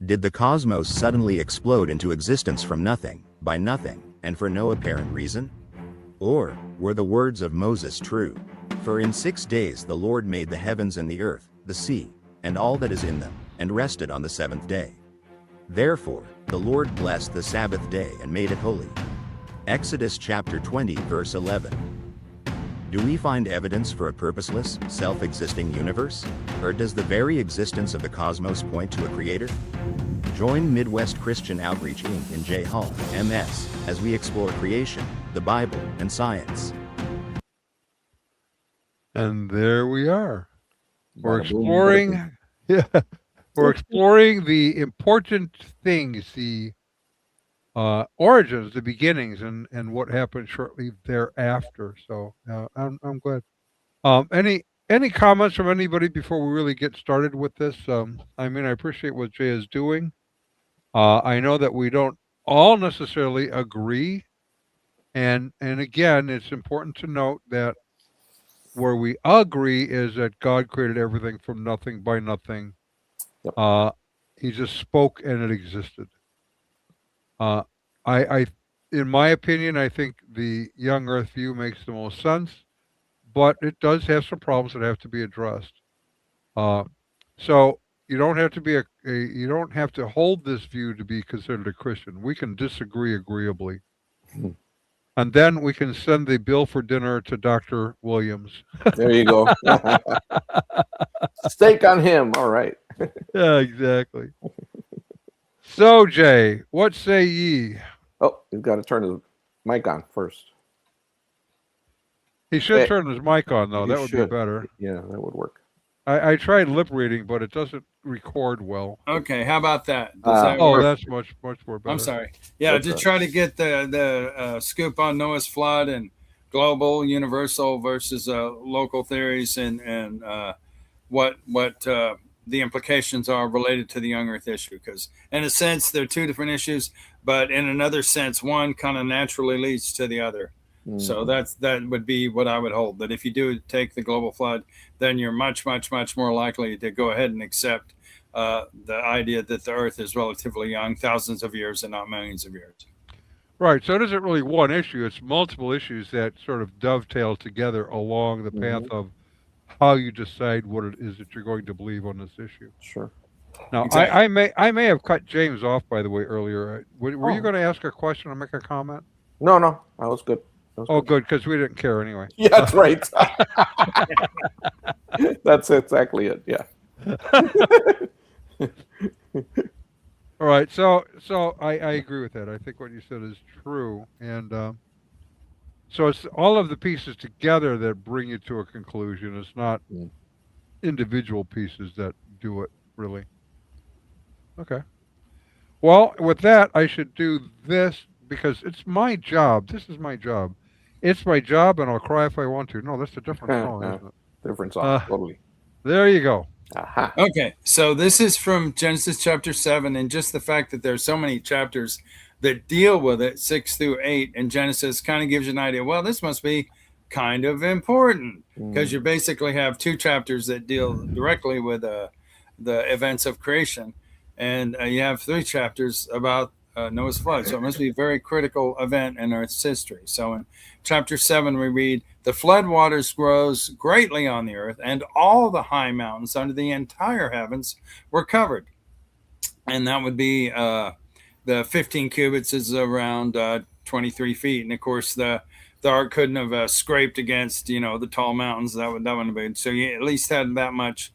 Did the cosmos suddenly explode into existence from nothing, by nothing, and for no apparent reason? Or were the words of Moses true? For in 6 days the Lord made the heavens and the earth, the sea, and all that is in them, and rested on the seventh day. Therefore, the Lord blessed the Sabbath day and made it holy. Exodus chapter 20 verse 11. Do we find evidence for a purposeless, self-existing universe? Or does the very existence of the cosmos point to a creator? Join Midwest Christian Outreach Inc. in J. Hall, MS, as we explore creation, the Bible, and science. And there we are. We're exploring, we're exploring the important things, the origins, the beginnings, and what happened shortly thereafter. So I'm glad. Any comments from anybody before we really get started with this? I mean, I appreciate what Jay is doing. I know that we don't all necessarily agree, and again, it's important to note that where we agree is that God created everything from nothing by nothing. Yep. He just spoke and it existed. I, in my opinion, I think the young Earth view makes the most sense, but it does have some problems that have to be addressed. So you don't have to be you don't have to hold this view to be considered a Christian. We can disagree agreeably. And then we can send the bill for dinner to Dr. Williams. There you go. Steak on him. All right. Yeah, exactly. So, Jay, what say ye? Oh, he's got to turn his mic on first. He should turn his mic on, though. That would be better. Yeah, that would work. I tried lip reading, but it doesn't record well. Okay, how about that? That's much more better. I'm sorry. Yeah, to try to get the scoop on Noah's flood and global, universal versus local theories, and what the implications are related to the young Earth issue. Because in a sense, they're two different issues, but in another sense, one kind of naturally leads to the other. Mm-hmm. So that would be what I would hold, that if you do take the global flood, then you're much, much, much more likely to go ahead and accept the idea that the Earth is relatively young, thousands of years and not millions of years. Right. So it isn't really one issue. It's multiple issues that sort of dovetail together along the path of how you decide what it is that you're going to believe on this issue. Sure. Now, exactly. I may have cut James off, by the way, earlier. Were you going to ask a question or make a comment? No, I was good. Good, because we didn't care anyway. Yeah, that's right. That's exactly it. Yeah. All right. So I agree with that. I think what you said is true, and so it's all of the pieces together that bring you to a conclusion. It's not individual pieces that do it, really. Okay. Well, with that, I should do this because it's my job. This is my job. It's my job, and I'll cry if I want to. No, that's a different song, isn't it? Different song, totally. There you go. Aha. Okay, so this is from Genesis chapter 7, and just the fact that there's so many chapters that deal with it, 6 through 8, in Genesis kind of gives you an idea. Well, this must be kind of important because you basically have 2 chapters that deal directly with the events of creation, and you have 3 chapters about Noah's flood. So it must be a very critical event in Earth's history. So in chapter 7, we read, the flood waters rose greatly on the earth, and all the high mountains under the entire heavens were covered. And that would be the 15 cubits is around 23 feet. And of course, the ark couldn't have scraped against, the tall mountains. That wouldn't have been. So you at least had that much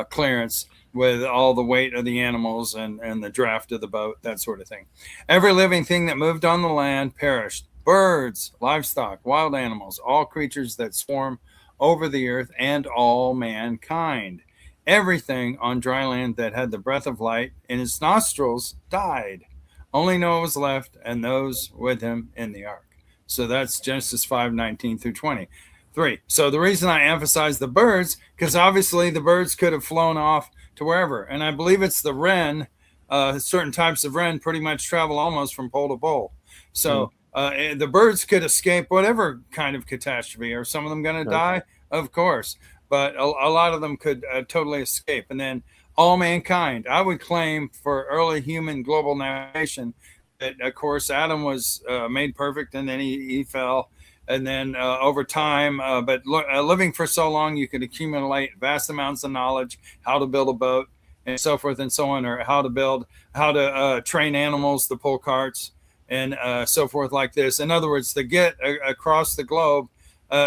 clearance with all the weight of the animals and the draft of the boat, that sort of thing. Every living thing that moved on the land perished. Birds, livestock, wild animals, all creatures that swarm over the earth, and all mankind. Everything on dry land that had the breath of light in its nostrils died. Only Noah was left, and those with him in the ark. So that's Genesis 5:19 through 23. So the reason I emphasize the birds, because obviously the birds could have flown off to wherever. And I believe it's the wren, certain types of wren pretty much travel almost from pole to pole. So the birds could escape whatever kind of catastrophe. Are some of them going to die? Of course. But a lot of them could totally escape. And then all mankind. I would claim for early human global navigation that, of course, Adam was made perfect, and then he fell. And then over time, but living for so long, you could accumulate vast amounts of knowledge, how to build a boat and so forth and so on, or how to train animals to pull carts and so forth like this. In other words, to get across the globe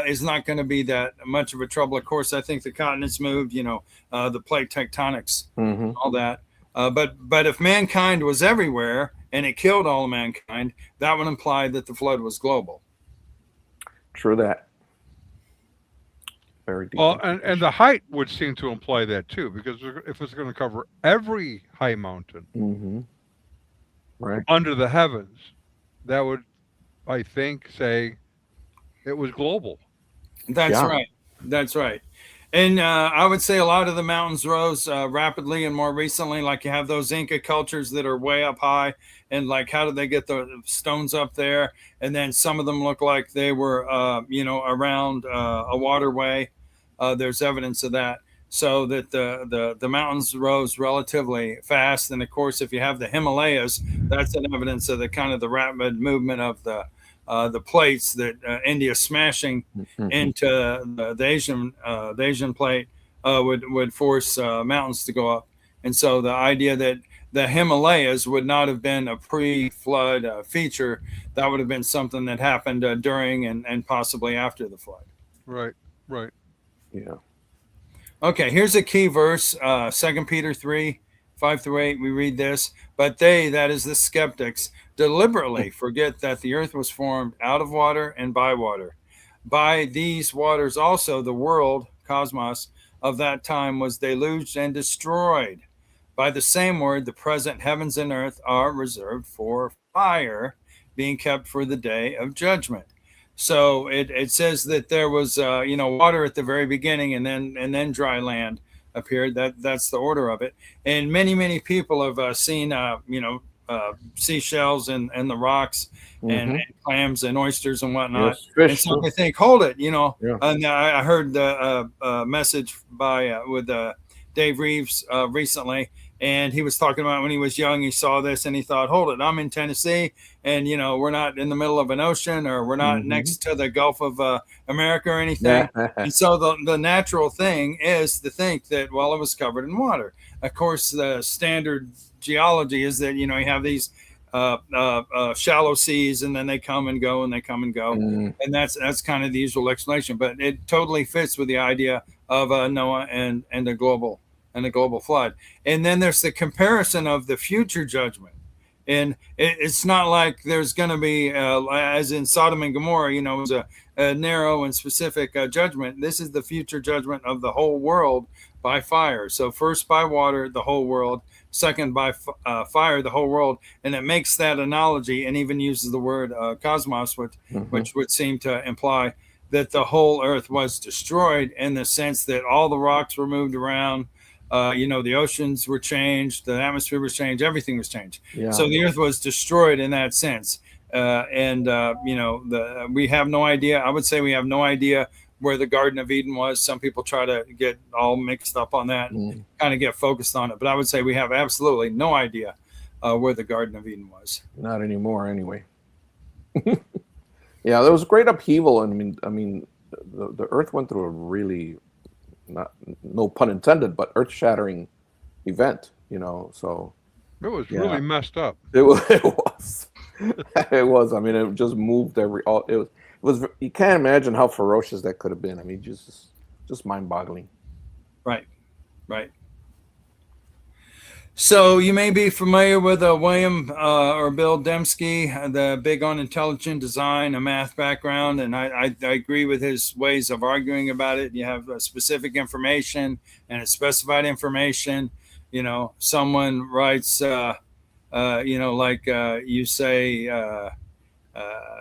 is not going to be that much of a trouble. Of course, I think the continents moved, the plate tectonics, all that. But if mankind was everywhere and it killed all of mankind, that would imply that the flood was global. True that. Very deep. Well, and the height would seem to imply that too, because if it's going to cover every high mountain right under the heavens, that would, I think, say it was global. That's right. That's right. And I would say a lot of the mountains rose rapidly, and more recently, like you have those Inca cultures that are way up high, and like how did they get the stones up there? And then some of them look like they were, around a waterway. There's evidence of that. So that the mountains rose relatively fast. And of course, if you have the Himalayas, that's an evidence of the kind of the rapid movement of the plates that India smashing into the Asian plate would force mountains to go up. And so the idea that the Himalayas would not have been a pre-flood feature, that would have been something that happened during and possibly after the flood. Right. Yeah. Okay, here's a key verse, 2 Peter 3, 5-8. We read this. But they, that is the skeptics, deliberately forget that the earth was formed out of water and by water. By these waters also the world, cosmos, of that time was deluged and destroyed. By the same word, the present heavens and earth are reserved for fire, being kept for the day of judgment. So it says that there was water at the very beginning, and then dry land appeared. That's the order of it. And many people have seen seashells and the rocks and clams and oysters and whatnot. Yes, fish, and so I think, hold it, Yeah. And I heard the message with Dave Reeves recently. And he was talking about when he was young, he saw this and he thought, hold it, I'm in Tennessee and, we're not in the middle of an ocean, or we're not next to the Gulf of America or anything. And so the natural thing is to think that, well, it was covered in water. Of course, the standard geology is that, you have these shallow seas, and then they come and go and they come and go. And that's kind of the usual explanation. But it totally fits with the idea of Noah and the global flood. And then there's the comparison of the future judgment. And it's not like there's going to be, as in Sodom and Gomorrah, it was a narrow and specific judgment. This is the future judgment of the whole world by fire. So first by water, the whole world. Second by fire, the whole world. And it makes that analogy and even uses the word cosmos, which would seem to imply that the whole earth was destroyed, in the sense that all the rocks were moved around. The oceans were changed, the atmosphere was changed, everything was changed. Yeah. So the earth was destroyed in that sense. We have no idea. I would say we have no idea where the Garden of Eden was. Some people try to get all mixed up on that and kind of get focused on it. But I would say we have absolutely no idea where the Garden of Eden was. Not anymore, anyway. Yeah, there was great upheaval. I mean, the earth went through a really, no pun intended, but earth-shattering event, so it was really messed up. It was it was. I mean, it just moved it was you can't imagine how ferocious that could have been. I mean, just mind-boggling. Right. So you may be familiar with William or Bill Dembski, the big on intelligent design, a math background, and I agree with his ways of arguing about it. You have specific information and it's specified information. Someone writes, you say,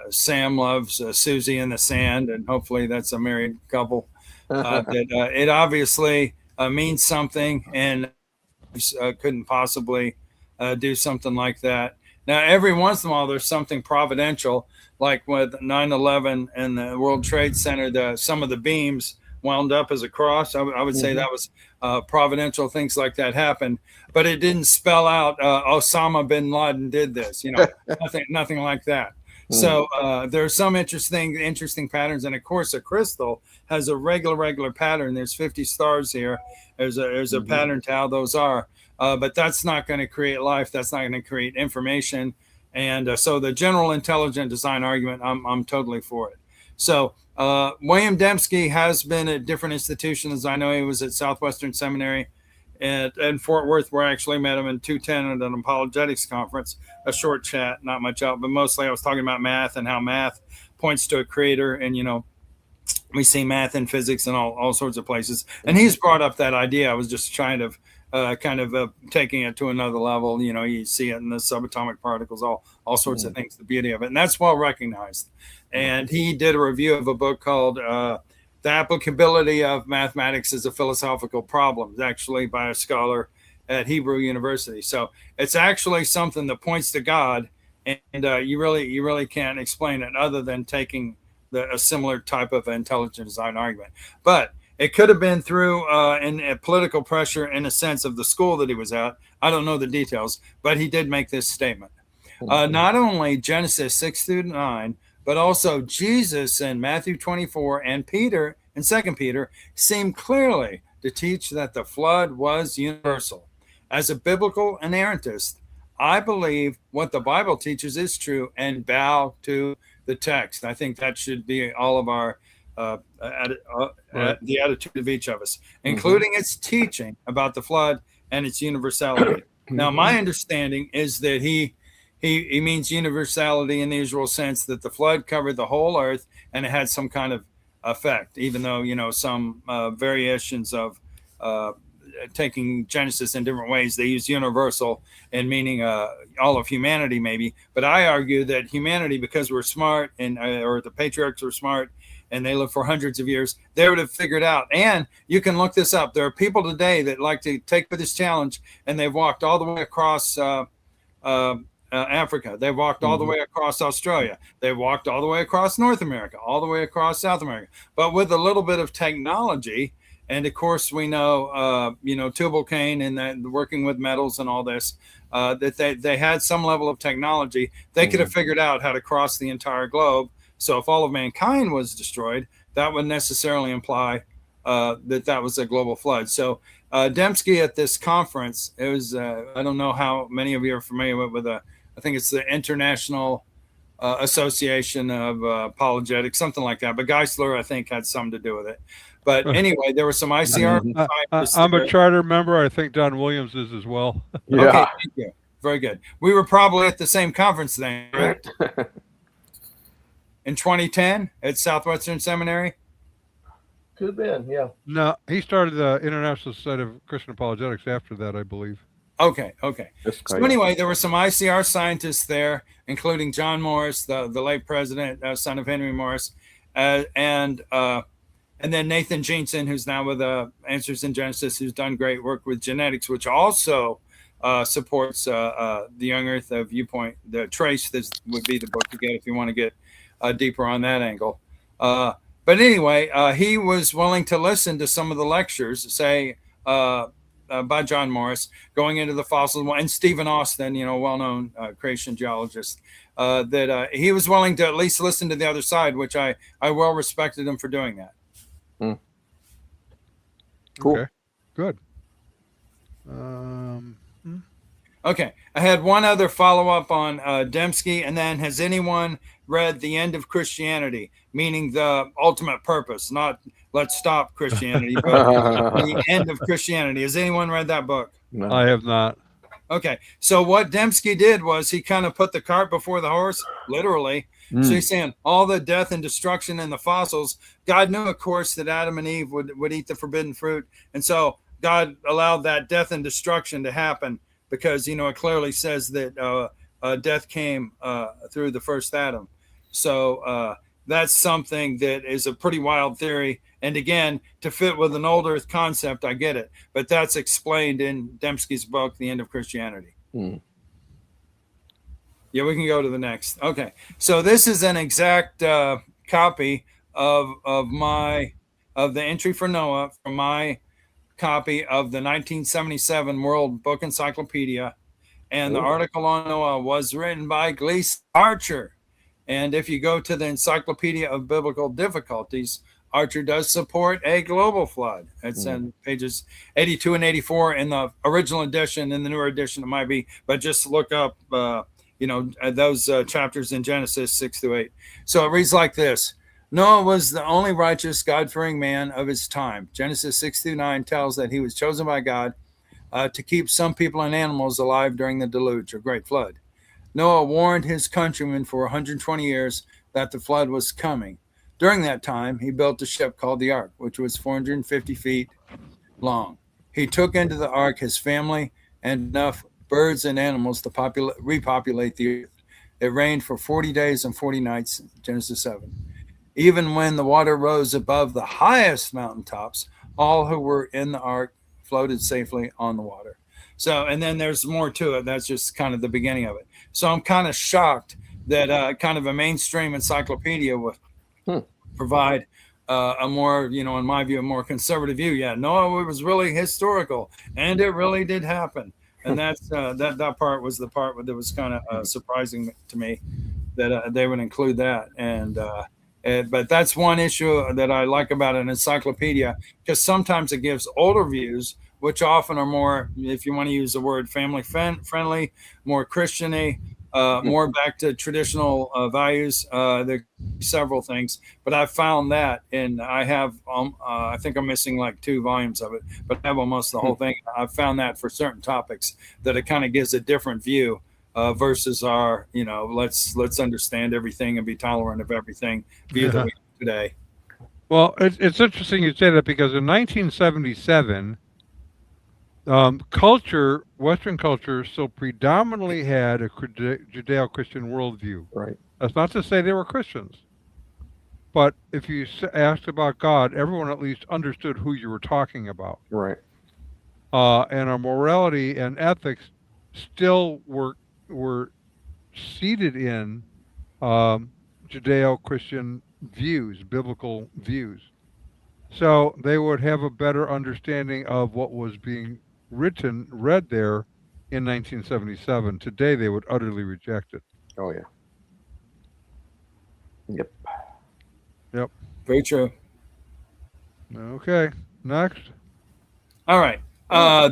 Sam loves Susie in the sand, and hopefully that's a married couple. It obviously means something, and couldn't possibly do something like that. Now, every once in a while, there's something providential, like with 9/11 and the World Trade Center. Some of the beams wound up as a cross. I would say that was providential things like that happened, but it didn't spell out Osama bin Laden did this, nothing like that. So there are some interesting patterns, and of course, a crystal has a regular pattern. There's 50 stars here. There's a pattern to how those are, but that's not going to create life. That's not going to create information. And so the general intelligent design argument, I'm totally for it. So William Dembski has been at different institutions. I know he was at Southwestern Seminary in Fort Worth, where I actually met him in 210 at an apologetics conference, a short chat, not much out, but mostly I was talking about math and how math points to a creator. And, we see math and physics and all sorts of places. And he's brought up that idea. I was just trying to taking it to another level. You see it in the subatomic particles, all sorts of things, the beauty of it. And that's well recognized. And he did a review of a book called The Applicability of Mathematics as a Philosophical Problem, actually by a scholar at Hebrew University. So it's actually something that points to God, and you really can't explain it other than taking a similar type of intelligent design argument. But it could have been through in political pressure, in a sense, of the school that he was at. I don't know the details, but he did make this statement. Not only Genesis 6-9, but also Jesus in Matthew 24 and Peter in 2 Peter seem clearly to teach that the flood was universal. As a biblical inerrantist, I believe what the Bible teaches is true and bow to the text. I think that should be all of our the attitude of each of us, including its teaching about the flood and its universality. Now, my understanding is that he means universality in the usual sense that the flood covered the whole earth and it had some kind of effect, even though, some variations of taking Genesis in different ways. They use universal and meaning all of humanity, maybe. But I argue that humanity, because we're smart and or the patriarchs were smart and they lived for hundreds of years, they would have figured out. And you can look this up. There are people today that like to take this challenge, and they've walked all the way across Africa. They've walked all the way across Australia. They've walked all the way across North America, all the way across South America. But with a little bit of technology, and of course we know, Tubal Cain and that working with metals and all this, that they had some level of technology. They could have figured out how to cross the entire globe. So if all of mankind was destroyed, that would necessarily imply that was a global flood. So Dembski at this conference, it was, I don't know how many of you are familiar with I think it's the International Association of Apologetics, something like that. But Geisler, I think, had something to do with it. But anyway, there were some ICR. I'm a charter member. I think Don Williams is as well. Yeah. Okay, thank you. Very good. We were probably at the same conference then, correct? In 2010 at Southwestern Seminary? Could have been, yeah. No, he started the International Society of Christian Apologetics after that, I believe. Okay. So anyway, there were some ICR scientists there, including John Morris, the late president, son of Henry Morris, and then Nathan Jeanson, who's now with Answers in Genesis, who's done great work with genetics, which also supports the Young Earth viewpoint. The Trace, this would be the book to get if you want to get deeper on that angle. But anyway, he was willing to listen to some of the lectures, say, by John Morris, going into the fossils, and Stephen Austin, well-known creation geologist, that he was willing to at least listen to the other side, which I well respected him for doing that. Cool. Okay, good. Okay, I had one other follow-up on Dembski, and then has anyone read The End of Christianity, meaning the ultimate purpose, not let's stop Christianity, but The End of Christianity. Has anyone read that book? No. I have not. Okay, so what Dembski did was he kind of put the cart before the horse, literally. So he's saying all the death and destruction in the fossils, God knew, of course, that Adam and Eve would eat the forbidden fruit. And so God allowed that death and destruction to happen because, it clearly says that death came through the first Adam. So that's something that is a pretty wild theory. And again, to fit with an old earth concept, I get it. But that's explained in Dembski's book, The End of Christianity. Yeah, we can go to the next. Okay, so this is an exact copy of the entry for Noah from my copy of the 1977 World Book Encyclopedia, and the article on Noah was written by Gleason Archer. And if you go to the Encyclopedia of Biblical Difficulties, Archer does support a global flood. It's in pages 82 and 84 in the original edition. In the newer edition, it might be, but just look up, those chapters in Genesis 6 through 8. So it reads like this. Noah was the only righteous, God-fearing man of his time. Genesis 6 through 9 tells that he was chosen by God to keep some people and animals alive during the deluge or great flood. Noah warned his countrymen for 120 years that the flood was coming. During that time, he built a ship called the Ark, which was 450 feet long. He took into the Ark his family and enough birds and animals to repopulate the earth. It rained for 40 days and 40 nights, Genesis 7. Even when the water rose above the highest mountaintops, all who were in the Ark floated safely on the water. So, and then there's more to it. That's just kind of the beginning of it. So I'm kind of shocked that kind of a mainstream encyclopedia would provide a more, in my view, a more conservative view. Yeah, no, it was really historical, and it really did happen. And that's that part was the part that was kind of surprising to me that they would include that. But that's one issue that I like about an encyclopedia, because sometimes it gives older views, which often are more, if you want to use the word, family friendly, more Christian-y, more back to traditional values. There are several things, but I found that, and I have, I think I'm missing like 2 volumes of it, but I have almost the whole thing. I've found that for certain topics that it kind of gives a different view versus our, let's understand everything and be tolerant of everything view that we have today. Well, it's interesting you say that, because in 1977, Western culture still predominantly had a Judeo-Christian worldview. Right. That's not to say they were Christians, but if you asked about God, everyone at least understood who you were talking about. Right. And our morality and ethics still were seated in Judeo-Christian views, biblical views. So they would have a better understanding of what was being read there in 1977. Today, they would utterly reject it. Oh, yeah. Yep. Very true. Okay, next. All right.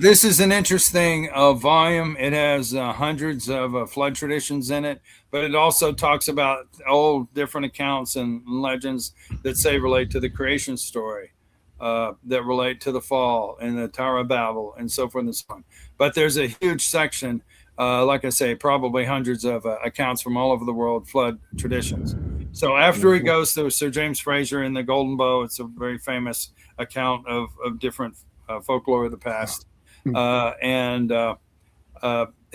This is an interesting volume. It has hundreds of flood traditions in it, but it also talks about all different accounts and legends that say relate to the creation story, that relate to the fall and the Tower of Babel and so forth and so on. But there's a huge section, like I say, probably hundreds of accounts from all over the world, flood traditions. So after he goes through Sir James Fraser in the Golden Bow, it's a very famous account of different folklore of the past.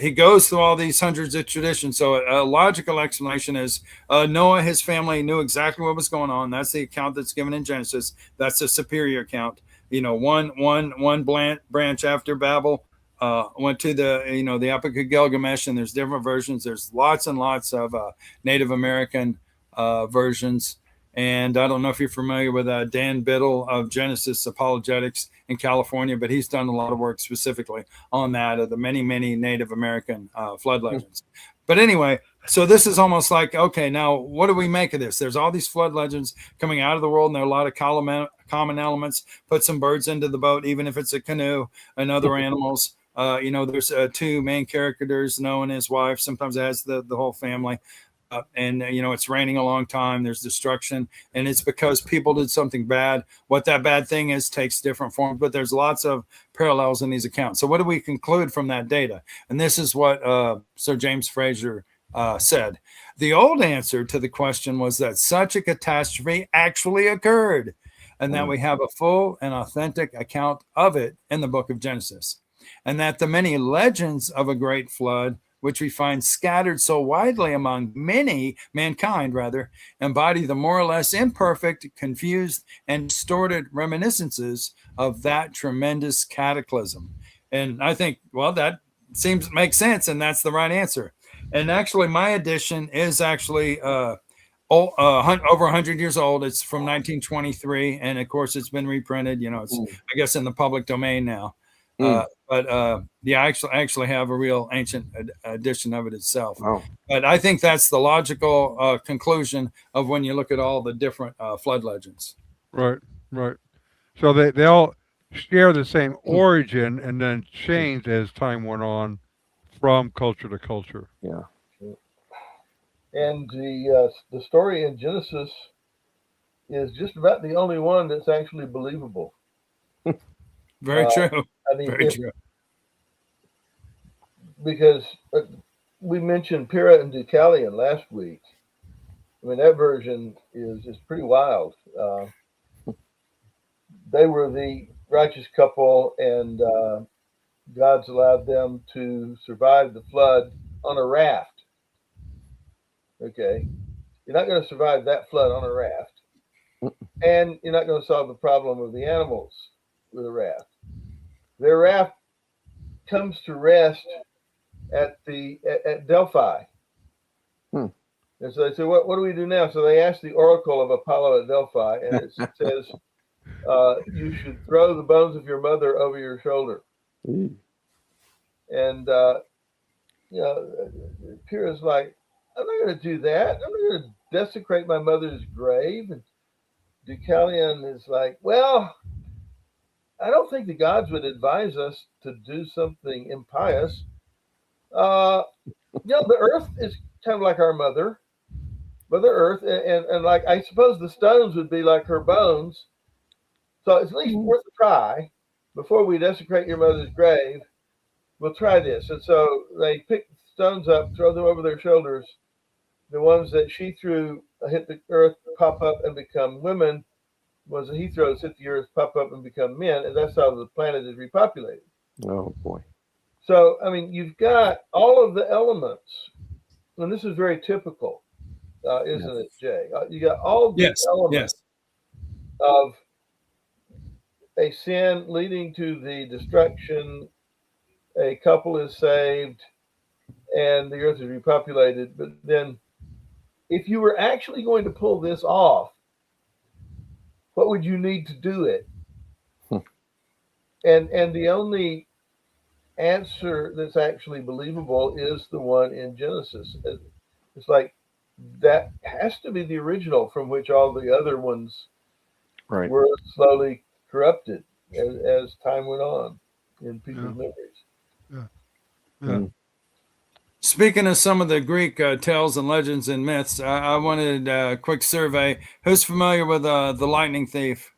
He goes through all these hundreds of traditions. So a logical explanation is Noah, his family knew exactly what was going on. That's the account that's given in Genesis. That's a superior account. One branch after Babel went to the Epic of Gilgamesh, and there's different versions. There's lots and lots of Native American versions. And I don't know if you're familiar with Dan Biddle of Genesis Apologetics in California, but he's done a lot of work specifically on that, of the many, many Native American flood legends. But anyway, so this is almost like, okay, now what do we make of this? There's all these flood legends coming out of the world, and there are a lot of common elements. Put some birds into the boat, even if it's a canoe, and other animals. There's 2 main characters, Noah and his wife. Sometimes it has the whole family. It's raining a long time. There's destruction, and it's because people did something bad. What that bad thing is takes different forms, but there's lots of parallels in these accounts. So what do we conclude from that data? And this is what Sir James Fraser said. The old answer to the question was that such a catastrophe actually occurred, and that we have a full and authentic account of it in the book of Genesis, and that the many legends of a great flood, which we find scattered so widely among mankind, embody the more or less imperfect, confused, and distorted reminiscences of that tremendous cataclysm. And I think, well, that makes sense, and that's the right answer. And actually, my edition is actually over 100 years old. It's from 1923, and of course, it's been reprinted. It's I guess in the public domain now. But I actually have a real ancient edition of it itself. Wow. But I think that's the logical conclusion of when you look at all the different flood legends. Right. So they all share the same origin and then changed as time went on from culture to culture. Yeah. And the story in Genesis is just about the only one that's actually believable. Very true. I mean, Very true. Because we mentioned Pyrrha and Deucalion last week. I mean, that version is pretty wild. They were the righteous couple, and God's allowed them to survive the flood on a raft. Okay, you're not going to survive that flood on a raft, and you're not going to solve the problem of the animals with a raft. Their raft comes to rest at Delphi. And so they say, what do we do now? So they ask the oracle of Apollo at Delphi, and it says, you should throw the bones of your mother over your shoulder. And, Pyrrha's like, I'm not going to do that. I'm not going to desecrate my mother's grave. And Deucalion is like, well, I don't think the gods would advise us to do something impious. The earth is kind of like our Mother Earth, and like I suppose the stones would be like her bones. So it's at least worth a try before we desecrate your mother's grave. We'll try this. And so they pick stones up, throw them over their shoulders. The ones that she threw hit the earth, pop up and become women. The ones that he throws hit the earth, pop up and become men. And that's how the planet is repopulated. Oh, boy. So, I mean, you've got all of the elements. And this is very typical, isn't it, Jay? You got all the elements of a sin leading to the destruction. A couple is saved and the earth is repopulated. But then if you were actually going to pull this off, what would you need to do it? And the only answer that's actually believable is the one in Genesis. It's like that has to be the original from which all the other ones were slowly corrupted as time went on in people's memories. Speaking of some of the Greek tales and legends and myths, I wanted a quick survey. Who's familiar with the lightning thief?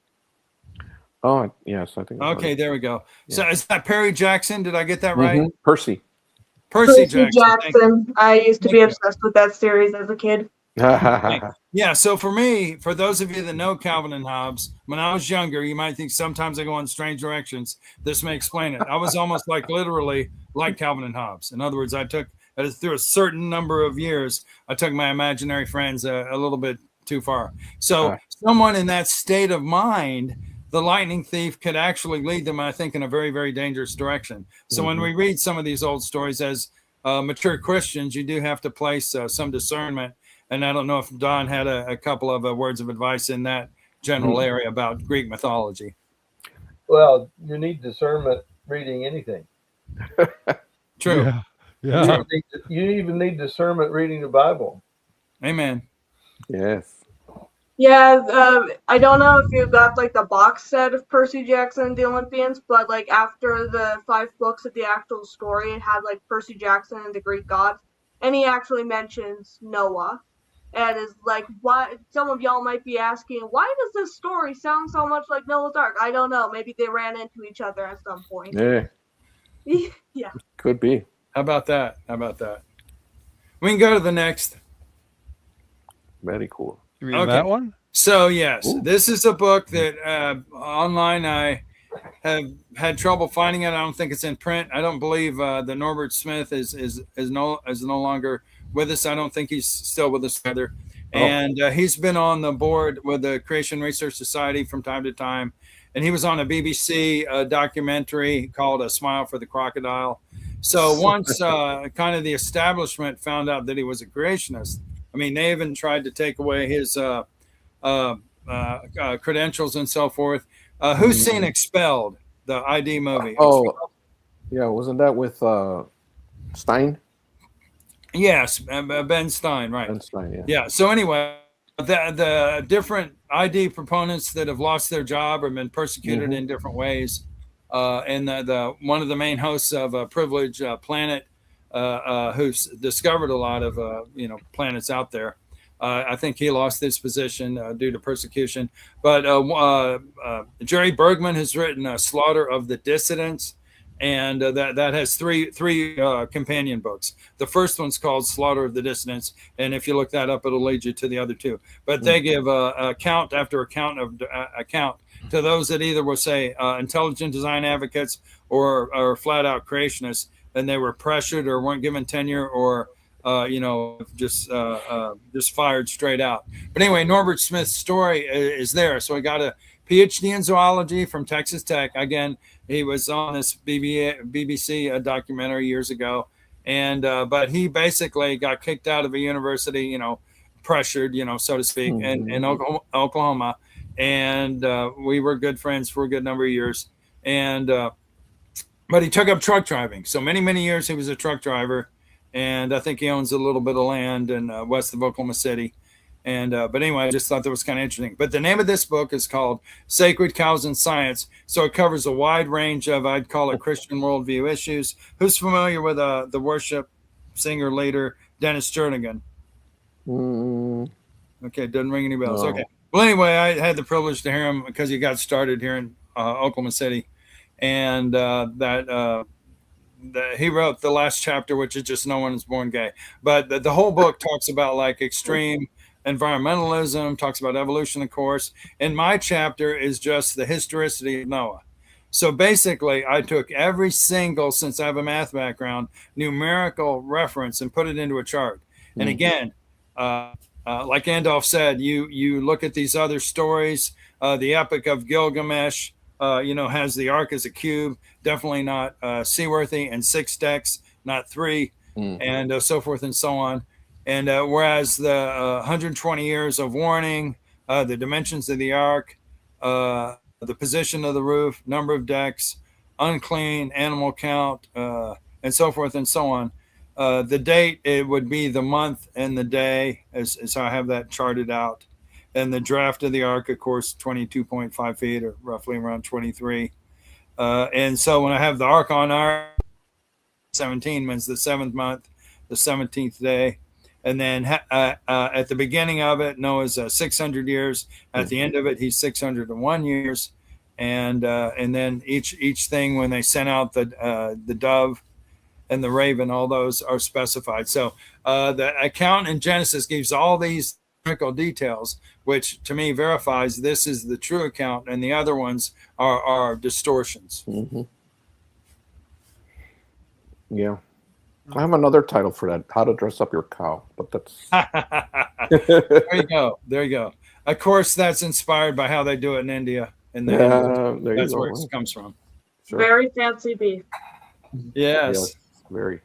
Oh, yes, I think. Okay, there we go. Yeah. So is that Perry Jackson? Did I get that right? Percy Jackson. I used to be obsessed with that series as a kid. Yeah, so for those of you that know Calvin and Hobbes, when I was younger, you might think sometimes I go in strange directions. This may explain it. I was almost literally like Calvin and Hobbes. In other words, through a certain number of years, I took my imaginary friends a little bit too far. So someone in that state of mind, the lightning thief could actually lead them, I think, in a very, very dangerous direction. So when we read some of these old stories as mature Christians, you do have to place some discernment. And I don't know if Don had a couple of words of advice in that general area about Greek mythology. Well, you need discernment reading anything. True. Yeah. You even need discernment reading the Bible. Amen. Yes. Yeah, I don't know if you got like the box set of Percy Jackson and the Olympians, but like after the 5 books of the actual story, it had like Percy Jackson and the Greek gods, and he actually mentions Noah, and is like, why? Some of y'all might be asking, why does this story sound so much like Noah's Ark? I don't know. Maybe they ran into each other at some point. Yeah. Yeah. Could be. How about that? We can go to the next. Very cool. You mean that one? So, yes, this is a book that online I have had trouble finding it. I don't think it's in print. I don't believe that Norbert Smith is no longer with us. I don't think he's still with us either. And he's been on the board with the Creation Research Society from time to time. And he was on a BBC documentary called A Smile for the Crocodile. So once kind of the establishment found out that he was a creationist, I mean, they even tried to take away his credentials and so forth. Who's seen Expelled, the ID movie? Oh, yeah, wasn't that with Stein? Yes, Ben Stein, right? Ben Stein, yeah. Yeah. So anyway, the different ID proponents that have lost their job or been persecuted in different ways, and the one of the main hosts of Privilege Planet, who's discovered a lot of planets out there. I think he lost his position due to persecution. But Jerry Bergman has written Slaughter of the Dissidents, and that has three companion books. The first one's called Slaughter of the Dissidents, and if you look that up, it'll lead you to the other two. But they give account after account to those that either will say intelligent design advocates or flat out creationists, and they were pressured or weren't given tenure or just fired straight out. But anyway, Norbert Smith's story is there. So he got a PhD in zoology from Texas Tech. Again, he was on this BBC documentary years ago, and but he basically got kicked out of a university, pressured, so to speak, in Oklahoma, and we were good friends for a good number of years, and but he took up truck driving. So many years he was a truck driver. And I think he owns a little bit of land in west of Oklahoma City. And but anyway, I just thought that was kind of interesting. But the name of this book is called Sacred Cows and Science. So it covers a wide range of, I'd call it, Christian worldview issues. Who's familiar with the worship singer leader Dennis Jernigan? Okay, doesn't ring any bells. No. Okay. Well, anyway, I had the privilege to hear him because he got started here in Oklahoma City. And he wrote the last chapter, which is just No One is Born Gay. But the whole book talks about like extreme environmentalism, talks about evolution, of course. And my chapter is just the historicity of Noah. So basically, I took every single, since I have a math background, numerical reference and put it into a chart. And again, like Andolph said, you look at these other stories, the Epic of Gilgamesh, has the ark as a cube, definitely not seaworthy, and 6 decks, not 3, and so forth and so on. And whereas the 120 years of warning, the dimensions of the ark, the position of the roof, number of decks, unclean, animal count, and so forth and so on. The date, it would be the month and the day, as I have that charted out. And the draft of the ark, of course, 22.5 feet, or roughly around 23. And so when I have the ark on our 17 means the 7th month, the 17th day. And then at the beginning of it, Noah's 600 years. At the end of it, he's 601 years. And then each thing, when they sent out the dove and the raven, all those are specified. So the account in Genesis gives all these technical details, which to me verifies this is the true account, and the other ones are distortions. Yeah. I have another title for that, How to Dress Up Your Cow, but that's... There you go. Of course, that's inspired by how they do it in India. And that's where it comes from. Sure. Very fancy beef. Yes. Very.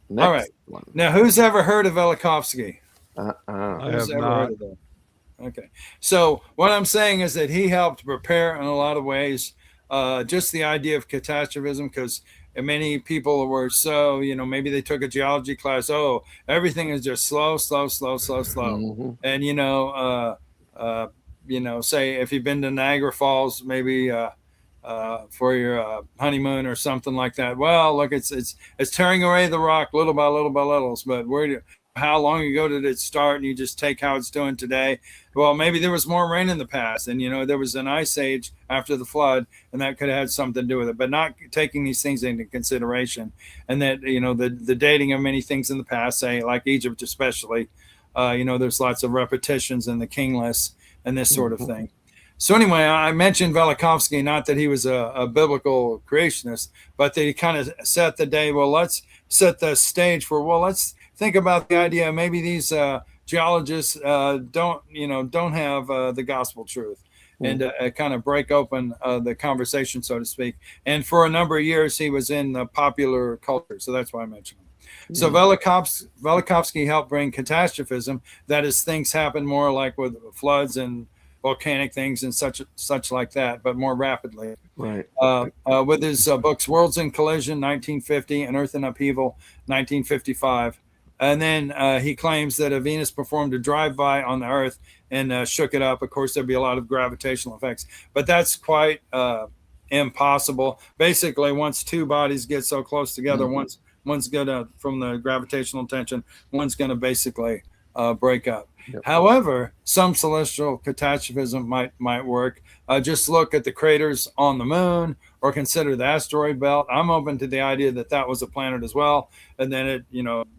Next all right. One. Now, who's ever heard of Velikovsky? I have not. Heard of that? Okay. So what I'm saying is that he helped prepare in a lot of ways just the idea of catastrophism, because many people were so, maybe they took a geology class. Oh, everything is just slow. And, say if you've been to Niagara Falls, maybe for your honeymoon or something like that. Well, look, it's tearing away the rock little by little by little. But how long ago did it start? And you just take how it's doing today. Well, maybe there was more rain in the past, and there was an ice age after the flood, and that could have had something to do with it. But not taking these things into consideration, and that the dating of many things in the past, say like Egypt especially, there's lots of repetitions in the king lists and this sort of thing. So anyway, I mentioned Velikovsky, not that he was a biblical creationist, but that he kind of set the day. Well, let's set the stage for, let's think about the idea. Maybe these geologists don't have the gospel truth, and kind of break open the conversation, so to speak. And for a number of years, he was in the popular culture. So that's why I mentioned him. So Velikovsky helped bring catastrophism. That is, things happen more like with floods and volcanic things and such like that, but more rapidly. Right. With his books Worlds in Collision, 1950, and Earth in Upheaval, 1955. And then he claims that a Venus performed a drive-by on the Earth and shook it up. Of course, there'd be a lot of gravitational effects, but that's quite impossible. Basically, once two bodies get so close together, one's gonna, from the gravitational tension, one's gonna basically break up. Yep. However, some celestial catastrophism might work. Just look at the craters on the moon, or consider the asteroid belt. I'm open to the idea that that was a planet as well, and then it,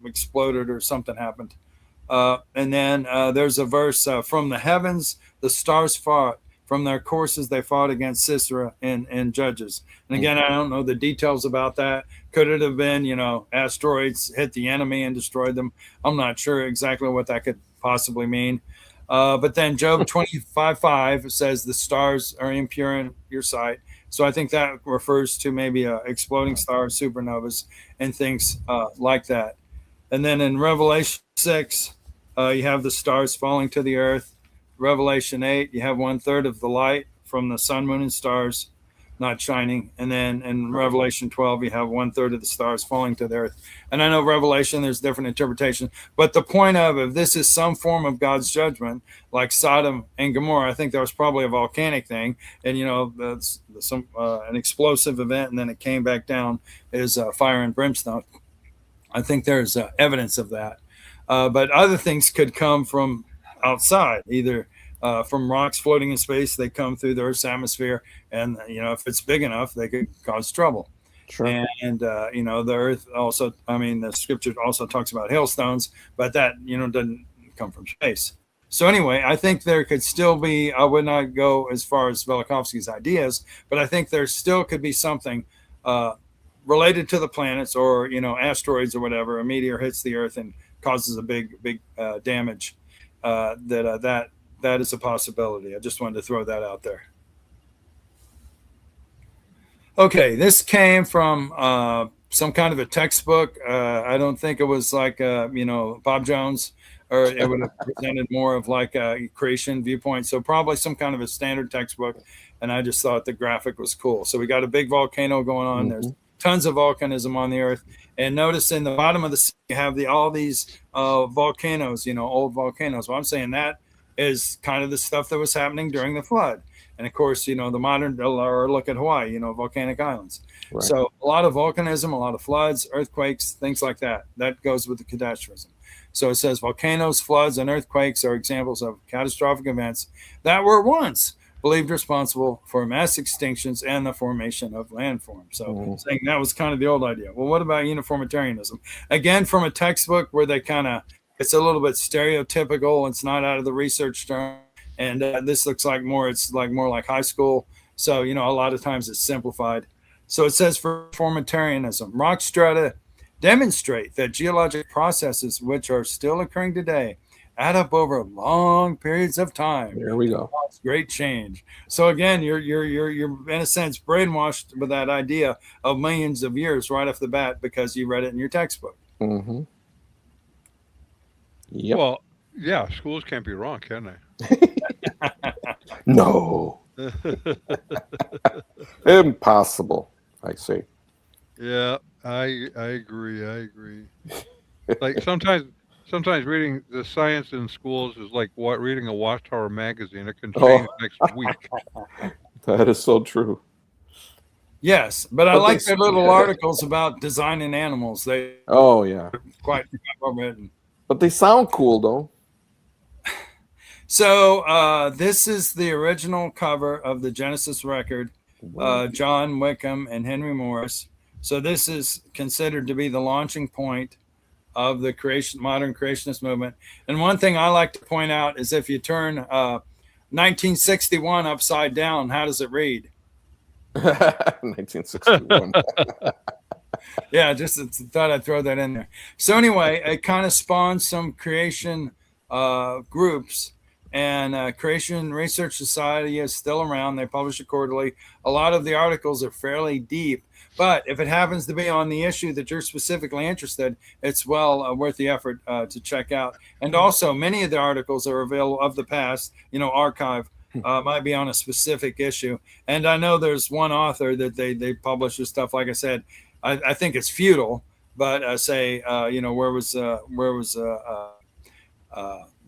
exploded or something happened. And then there's a verse from the heavens, the stars fought. From their courses, they fought against Sisera and Judges. And again, I don't know the details about that. Could it have been, asteroids hit the enemy and destroyed them? I'm not sure exactly what that could possibly mean. But then Job 25:5 says the stars are impure in your sight. So I think that refers to maybe exploding stars, supernovas, and things like that. And then in Revelation 6, you have the stars falling to the earth. Revelation 8, you have 1/3 of the light from the sun, moon, and stars not shining. And then in Revelation 12, you have 1/3 of the stars falling to the earth. And I know Revelation, there's different interpretations, but the point of, if this is some form of God's judgment, like Sodom and Gomorrah, I think that was probably a volcanic thing, and that's an explosive event, and then it came back down as fire and brimstone. I think there's evidence of that. But other things could come from outside, either from rocks floating in space. They come through the Earth's atmosphere, and if it's big enough, they could cause trouble. Sure. And the Earth also, the scripture also talks about hailstones, but that doesn't come from space. So anyway, I think there could still be, I would not go as far as Velikovsky's ideas, but I think there still could be something related to the planets, or asteroids or whatever. A meteor hits the Earth and causes a big damage. That is a possibility. I just wanted to throw that out there. Okay, this came from some kind of a textbook. I don't think it was like Bob Jones, or it would have presented more of like a creation viewpoint. So probably some kind of a standard textbook. And I just thought the graphic was cool. So we got a big volcano going on. There's tons of volcanism on the Earth. And notice in the bottom of the sea, you have all these volcanoes, old volcanoes. Well, I'm saying that is kind of the stuff that was happening during the flood. And of course, the modern, or look at Hawaii, volcanic islands. Right. So a lot of volcanism, a lot of floods, earthquakes, things like that. That goes with the catastrophism. So it says volcanoes, floods, and earthquakes are examples of catastrophic events that were once believed responsible for mass extinctions and the formation of landforms. So saying that was kind of the old idea. Well, what about uniformitarianism? Again, from a textbook where they it's a little bit stereotypical. It's not out of the research term. And this looks like it's more like high school. So, a lot of times it's simplified. So it says for uniformitarianism, rock strata demonstrate that geologic processes, which are still occurring today, add up over long periods of time. There we go. Great change. So again, you're in a sense brainwashed with that idea of millions of years right off the bat because you read it in your textbook. Mm-hmm. Yep. Well, yeah, schools can't be wrong, can they? No. Impossible, I say. Yeah, I agree. Like sometimes reading the science in schools is like reading a Watchtower magazine. It can change next week. That is so true. Yes, but I like their little articles about designing animals. They quite well written. But they sound cool, though. So this is the original cover of the Genesis record, John Wickham and Henry Morris. So this is considered to be the launching point of the modern creationist movement. And one thing I like to point out is if you turn 1961 upside down, how does it read? 1961. Yeah, just thought I'd throw that in there. So anyway, it kind of spawned some creation groups. and Creation Research Society is still around. They publish it quarterly. A lot of the articles are fairly deep, but if it happens to be on the issue that you're specifically interested, it's well worth the effort to check out. And also, many of the articles are available of the past, archive. Might be on a specific issue. And I know there's one author that they publish this stuff. Like I said, I think it's futile, but where was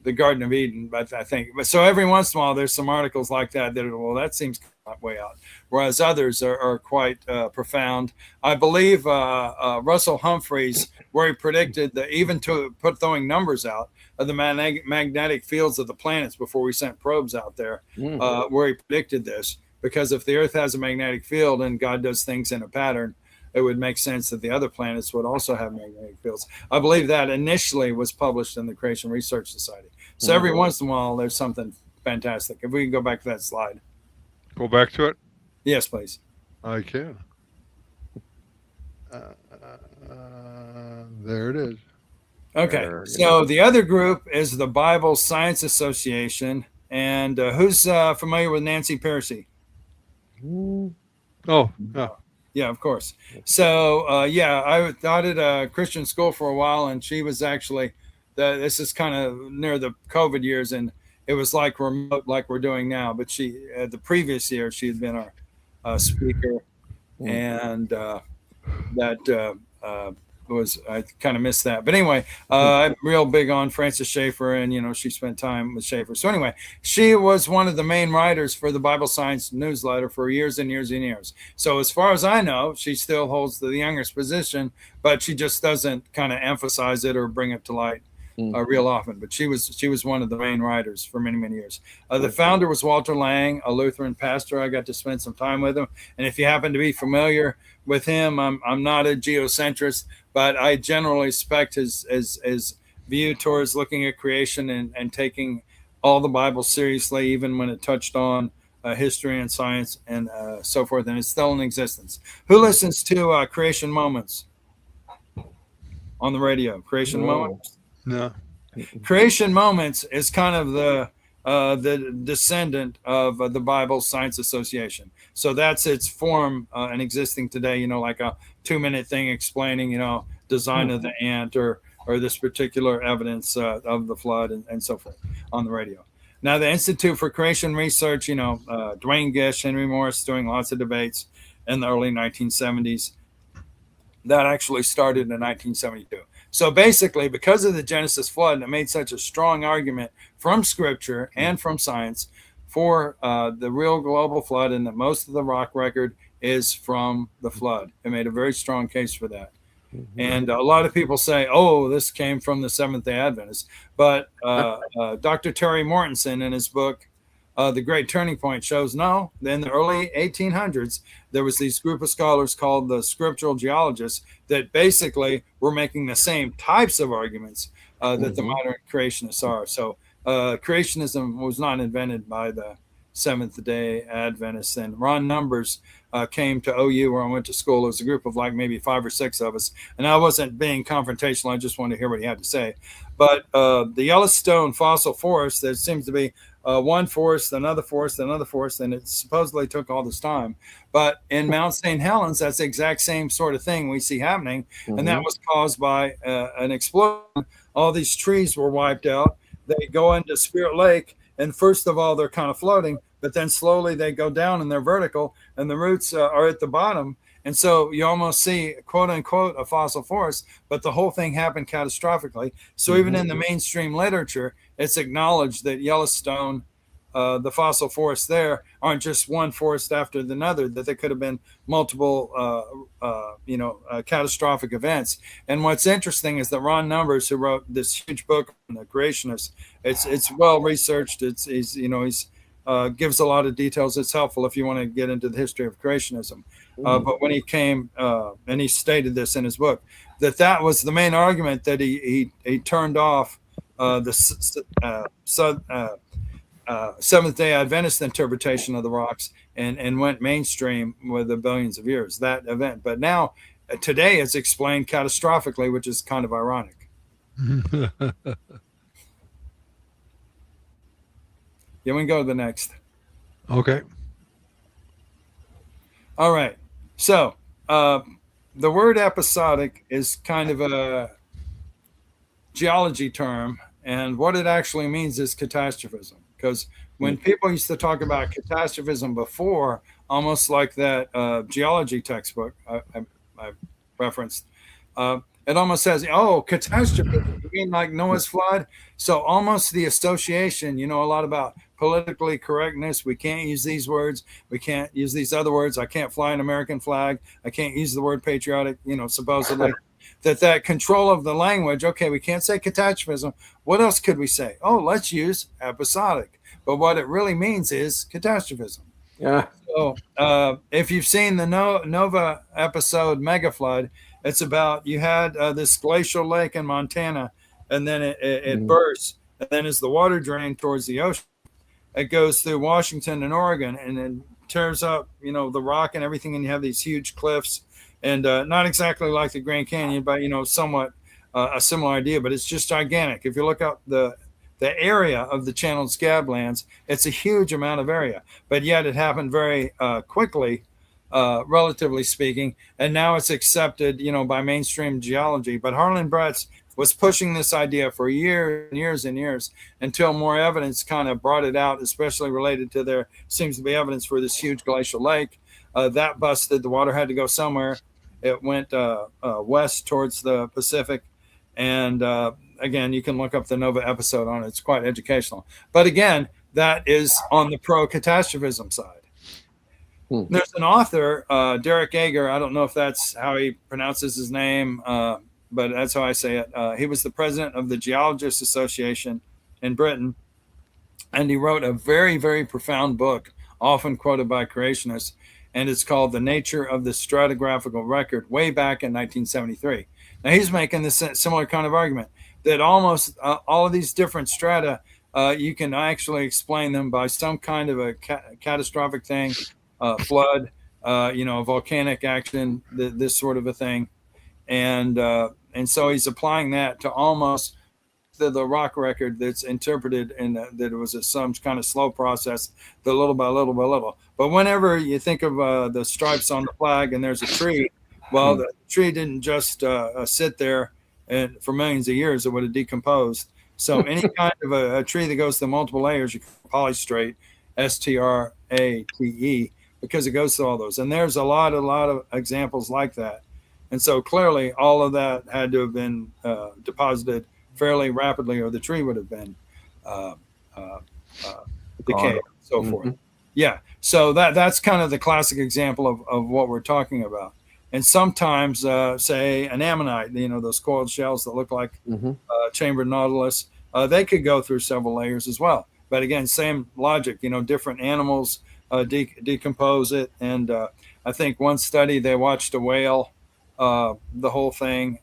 the Garden of Eden? But I think, but so every once in a while, there's some articles like that that seems way out, whereas others are quite profound. I believe Russell Humphreys, where he predicted that even to put throwing numbers out of the magnetic fields of the planets before we sent probes out there, where he predicted this, because if the Earth has a magnetic field and God does things in a pattern, it would make sense that the other planets would also have magnetic fields. I believe that initially was published in the Creation Research Society. So every once in a while, there's something fantastic. If we can go back to that slide. Go back to it? Yes, please. I can. There it is. Okay, so the other group is the Bible Science Association. And who's familiar with Nancy Pearcey? Oh, yeah. Yeah, of course. So, I taught at a Christian school for a while, and she was actually, this is kind of near the COVID years, and it was like remote like we're doing now. But she, the previous year, she had been our speaker, and I kind of missed that. But anyway, I'm real big on Francis Schaeffer, and she spent time with Schaeffer. So anyway, she was one of the main writers for the Bible Science newsletter for years and years and years. So as far as I know, she still holds the youngest position, but she just doesn't kind of emphasize it or bring it to light real often. But she was one of the main writers for many, many years. The founder was Walter Lang, a Lutheran pastor. I got to spend some time with him, and if you happen to be familiar with him, I'm not a geocentrist, but I generally respect his view towards looking at creation and taking all the Bible seriously, even when it touched on history and science and so forth, and it's still in existence. Who listens to Creation Moments on the radio? Creation Moments? No. Creation Moments is kind of the descendant of the Bible Science Association. So that's its form and existing today, like a 2-minute thing explaining, design of the ant or this particular evidence of the flood and so forth on the radio. Now, the Institute for Creation Research, Dwayne Gish, Henry Morris doing lots of debates in the early 1970s. That actually started in 1972. So basically, because of the Genesis flood, it made such a strong argument from Scripture and from science for the real global flood, and that most of the rock record is from the flood. It made a very strong case for that. And a lot of people say, oh, this came from the Seventh-day Adventists. But Dr. Terry Mortensen, in his book, The Great Turning Point, shows no. In the early 1800s, there was this group of scholars called the scriptural geologists that basically were making the same types of arguments that the modern creationists are. So creationism was not invented by the Seventh-day Adventists. And Ron Numbers came to OU, where I went to school. It was a group of like maybe 5 or 6 of us. And I wasn't being confrontational. I just wanted to hear what he had to say. But the Yellowstone fossil forest, there seems to be one forest, another forest, another forest, and it supposedly took all this time. But in Mount St. Helens, that's the exact same sort of thing we see happening. And that was caused by an explosion. All these trees were wiped out. They go into Spirit Lake, and first of all, they're kind of floating, but then slowly they go down and they're vertical, and the roots are at the bottom. And so you almost see, quote unquote, a fossil forest, but the whole thing happened catastrophically. So even in the mainstream literature, it's acknowledged that Yellowstone, the fossil forests there, aren't just one forest after another, that there could have been multiple, catastrophic events. And what's interesting is that Ron Numbers, who wrote this huge book on the creationists, it's well researched. He's gives a lot of details. It's helpful if you want to get into the history of creationism. But when he came, and he stated this in his book, that was the main argument that he turned off the Seventh-day Adventist interpretation of the rocks and went mainstream with the billions of years, that event. But now, today, it's explained catastrophically, which is kind of ironic. Yeah, we can go to the next. Okay. All right. So the word episodic is kind of a geology term, and what it actually means is catastrophism. Because when people used to talk about catastrophism before, almost like that geology textbook I referenced, it almost says, oh, catastrophe, you mean like Noah's flood? So almost the association, you know, a lot about politically correctness. We can't use these words. We can't use these other words. I can't fly an American flag. I can't use the word patriotic, you know, supposedly. that control of the language, okay, we can't say catastrophism. What else could we say? Oh, let's use episodic. But what it really means is catastrophism. Yeah. So if you've seen the Nova episode Mega Flood, it's about you had this glacial lake in Montana, and then it bursts, and then as the water drained towards the ocean, it goes through Washington and Oregon, and then tears up, you know, the rock and everything, and you have these huge cliffs, and not exactly like the Grand Canyon, but you know, somewhat a similar idea. But it's just gigantic. If you look up the area of the channeled scablands, it's a huge amount of area, but yet it happened very quickly, relatively speaking, and now it's accepted, you know, by mainstream geology. But Harlan Bretz was pushing this idea for years and years and years until more evidence kind of brought it out, especially related to there seems to be evidence for this huge glacial lake that busted. The water had to go somewhere. It went west towards the Pacific, and again, you can look up the Nova episode on it. It's quite educational. But again, that is on the pro-catastrophism side. There's an author, Derek Ager. I don't know if that's how he pronounces his name, but that's how I say it. He was the president of the Geologists Association in Britain, and he wrote a very, very profound book, often quoted by creationists, and it's called The Nature of the Stratigraphical Record, way back in 1973. Now, he's making this similar kind of argument that almost all of these different strata, you can actually explain them by some kind of a catastrophic thing, flood, you know, volcanic action, this sort of a thing. And so he's applying that to almost the rock record that's interpreted in that it was some kind of slow process, the little by little by little. But whenever you think of the stripes on the flag and there's a tree, well, the tree didn't just sit there and for millions of years, it would have decomposed. So any kind of a tree that goes through multiple layers, you can polystrate, STRATE, because it goes through all those. And there's a lot of examples like that. And so clearly all of that had to have been deposited fairly rapidly, or the tree would have been decayed, so forth. Yeah. So that's kind of the classic example of what we're talking about. And sometimes, say, an ammonite, you know, those coiled shells that look like chambered nautilus, they could go through several layers as well. But again, same logic, you know, different animals decompose it. And I think one study, they watched a whale, the whole thing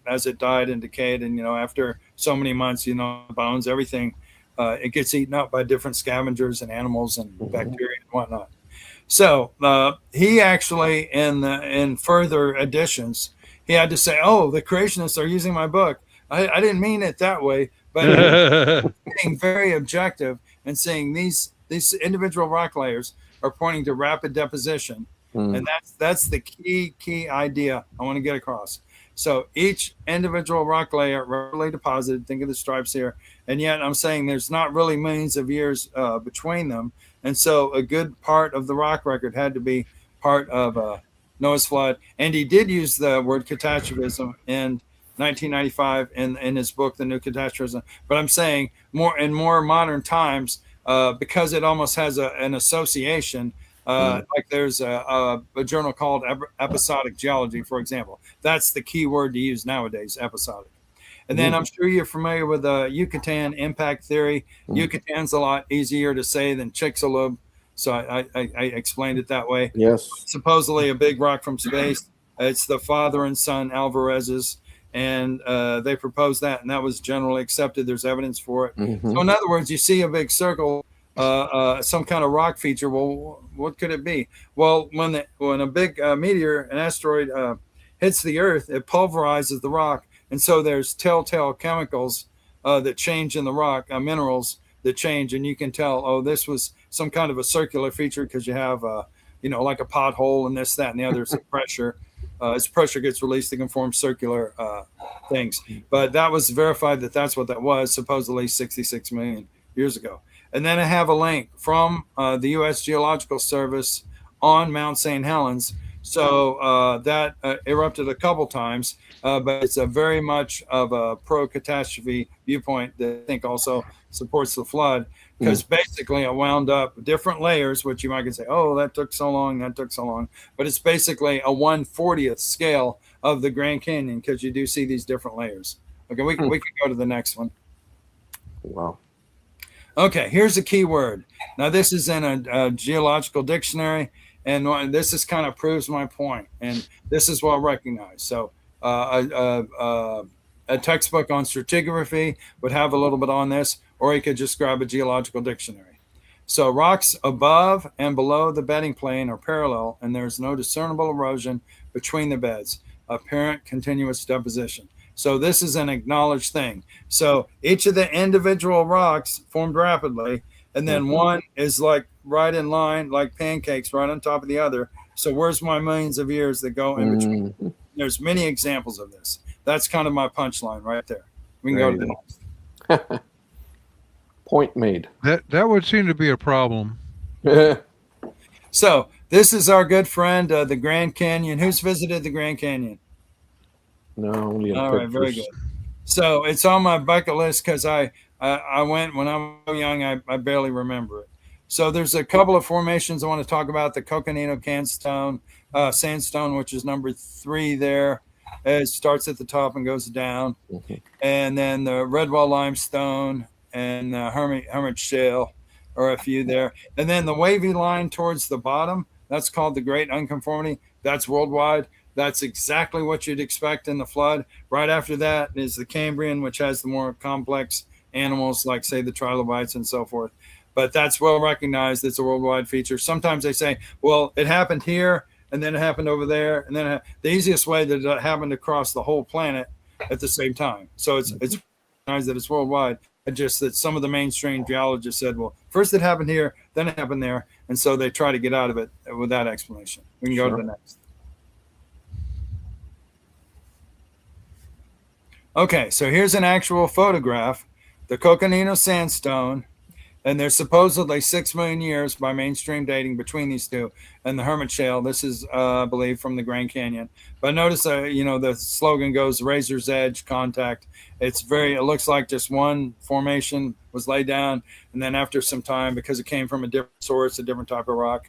as it died and decayed. And, you know, after so many months, you know, bones, everything, it gets eaten up by different scavengers and animals and bacteria and whatnot. So he actually, in further editions, he had to say, "Oh, the creationists are using my book. I didn't mean it that way," but being very objective and saying these individual rock layers are pointing to rapid deposition, and that's the key idea I want to get across. So each individual rock layer rapidly deposited. Think of the stripes here, and yet I'm saying there's not really millions of years between them. And so a good part of the rock record had to be part of Noah's flood. And he did use the word catastrophism in 1995 in his book, The New Catastrophism. But I'm saying in more modern times, because it almost has an association, like there's a journal called Episodic Geology, for example. That's the key word to use nowadays, episodic. And then I'm sure you're familiar with Yucatan impact theory. Yucatan's a lot easier to say than Chicxulub, so I explained it that way. Yes. Supposedly a big rock from space. It's the father and son Alvarez's, and they proposed that, and that was generally accepted. There's evidence for it. So in other words, you see a big circle, some kind of rock feature. Well, what could it be? Well, when a big meteor, an asteroid, hits the Earth, it pulverizes the rock. And so there's telltale chemicals that change in the rock, minerals the change, and you can tell, oh, this was some kind of a circular feature because you have, like a pothole and this, that, and the other. Some pressure. As pressure gets released, it can form circular things. But that was verified that that's what that was, supposedly 66 million years ago. And then I have a link from the U.S. Geological Service on Mount St. Helens. So that erupted a couple times, but it's a very much of a pro-catastrophe viewpoint that I think also supports the flood, because basically it wound up different layers, which you might say, oh, that took so long, but it's basically a 1/40th scale of the Grand Canyon, because you do see these different layers. Okay, we can go to the next one. Wow. Okay, here's a key word. Now, this is in a geological dictionary, and this is kind of proves my point, and this is well recognized. So a textbook on stratigraphy would have a little bit on this, or you could just grab a geological dictionary. So rocks above and below the bedding plane are parallel, and there's no discernible erosion between the beds, apparent continuous deposition. So this is an acknowledged thing. So each of the individual rocks formed rapidly, and then one is like right in line, like pancakes, right on top of the other. So where's my millions of years that go in between? There's many examples of this. That's kind of my punchline right there. We can go to the next. Point made. That would seem to be a problem. So this is our good friend, the Grand Canyon. Who's visited the Grand Canyon? No, only all right, very good. So it's on my bucket list because I went when I was young. I barely remember it. So there's a couple of formations I want to talk about. The Coconino sandstone, which is number 3 there. It starts at the top and goes down. And then the Redwall limestone and the Hermit shale are a few there. And then the wavy line towards the bottom, that's called the Great Unconformity. That's worldwide. That's exactly what you'd expect in the flood. Right after that is the Cambrian, which has the more complex animals like, say, the trilobites and so forth. But that's well recognized. It's a worldwide feature. Sometimes they say, well, it happened here, and then it happened over there. And then the easiest way that it happened across the whole planet at the same time. So it's recognized that it's worldwide. Just that some of the mainstream geologists said, well, first it happened here, then it happened there. And so they try to get out of it with that explanation. We can go to the next. Okay, so here's an actual photograph, the Coconino sandstone, and there's supposedly 6 million years by mainstream dating between these two, and the Hermit shale. This is, I believe, from the Grand Canyon. But notice, the slogan goes razor's edge contact. It looks like just one formation was laid down, and then after some time, because it came from a different source, a different type of rock,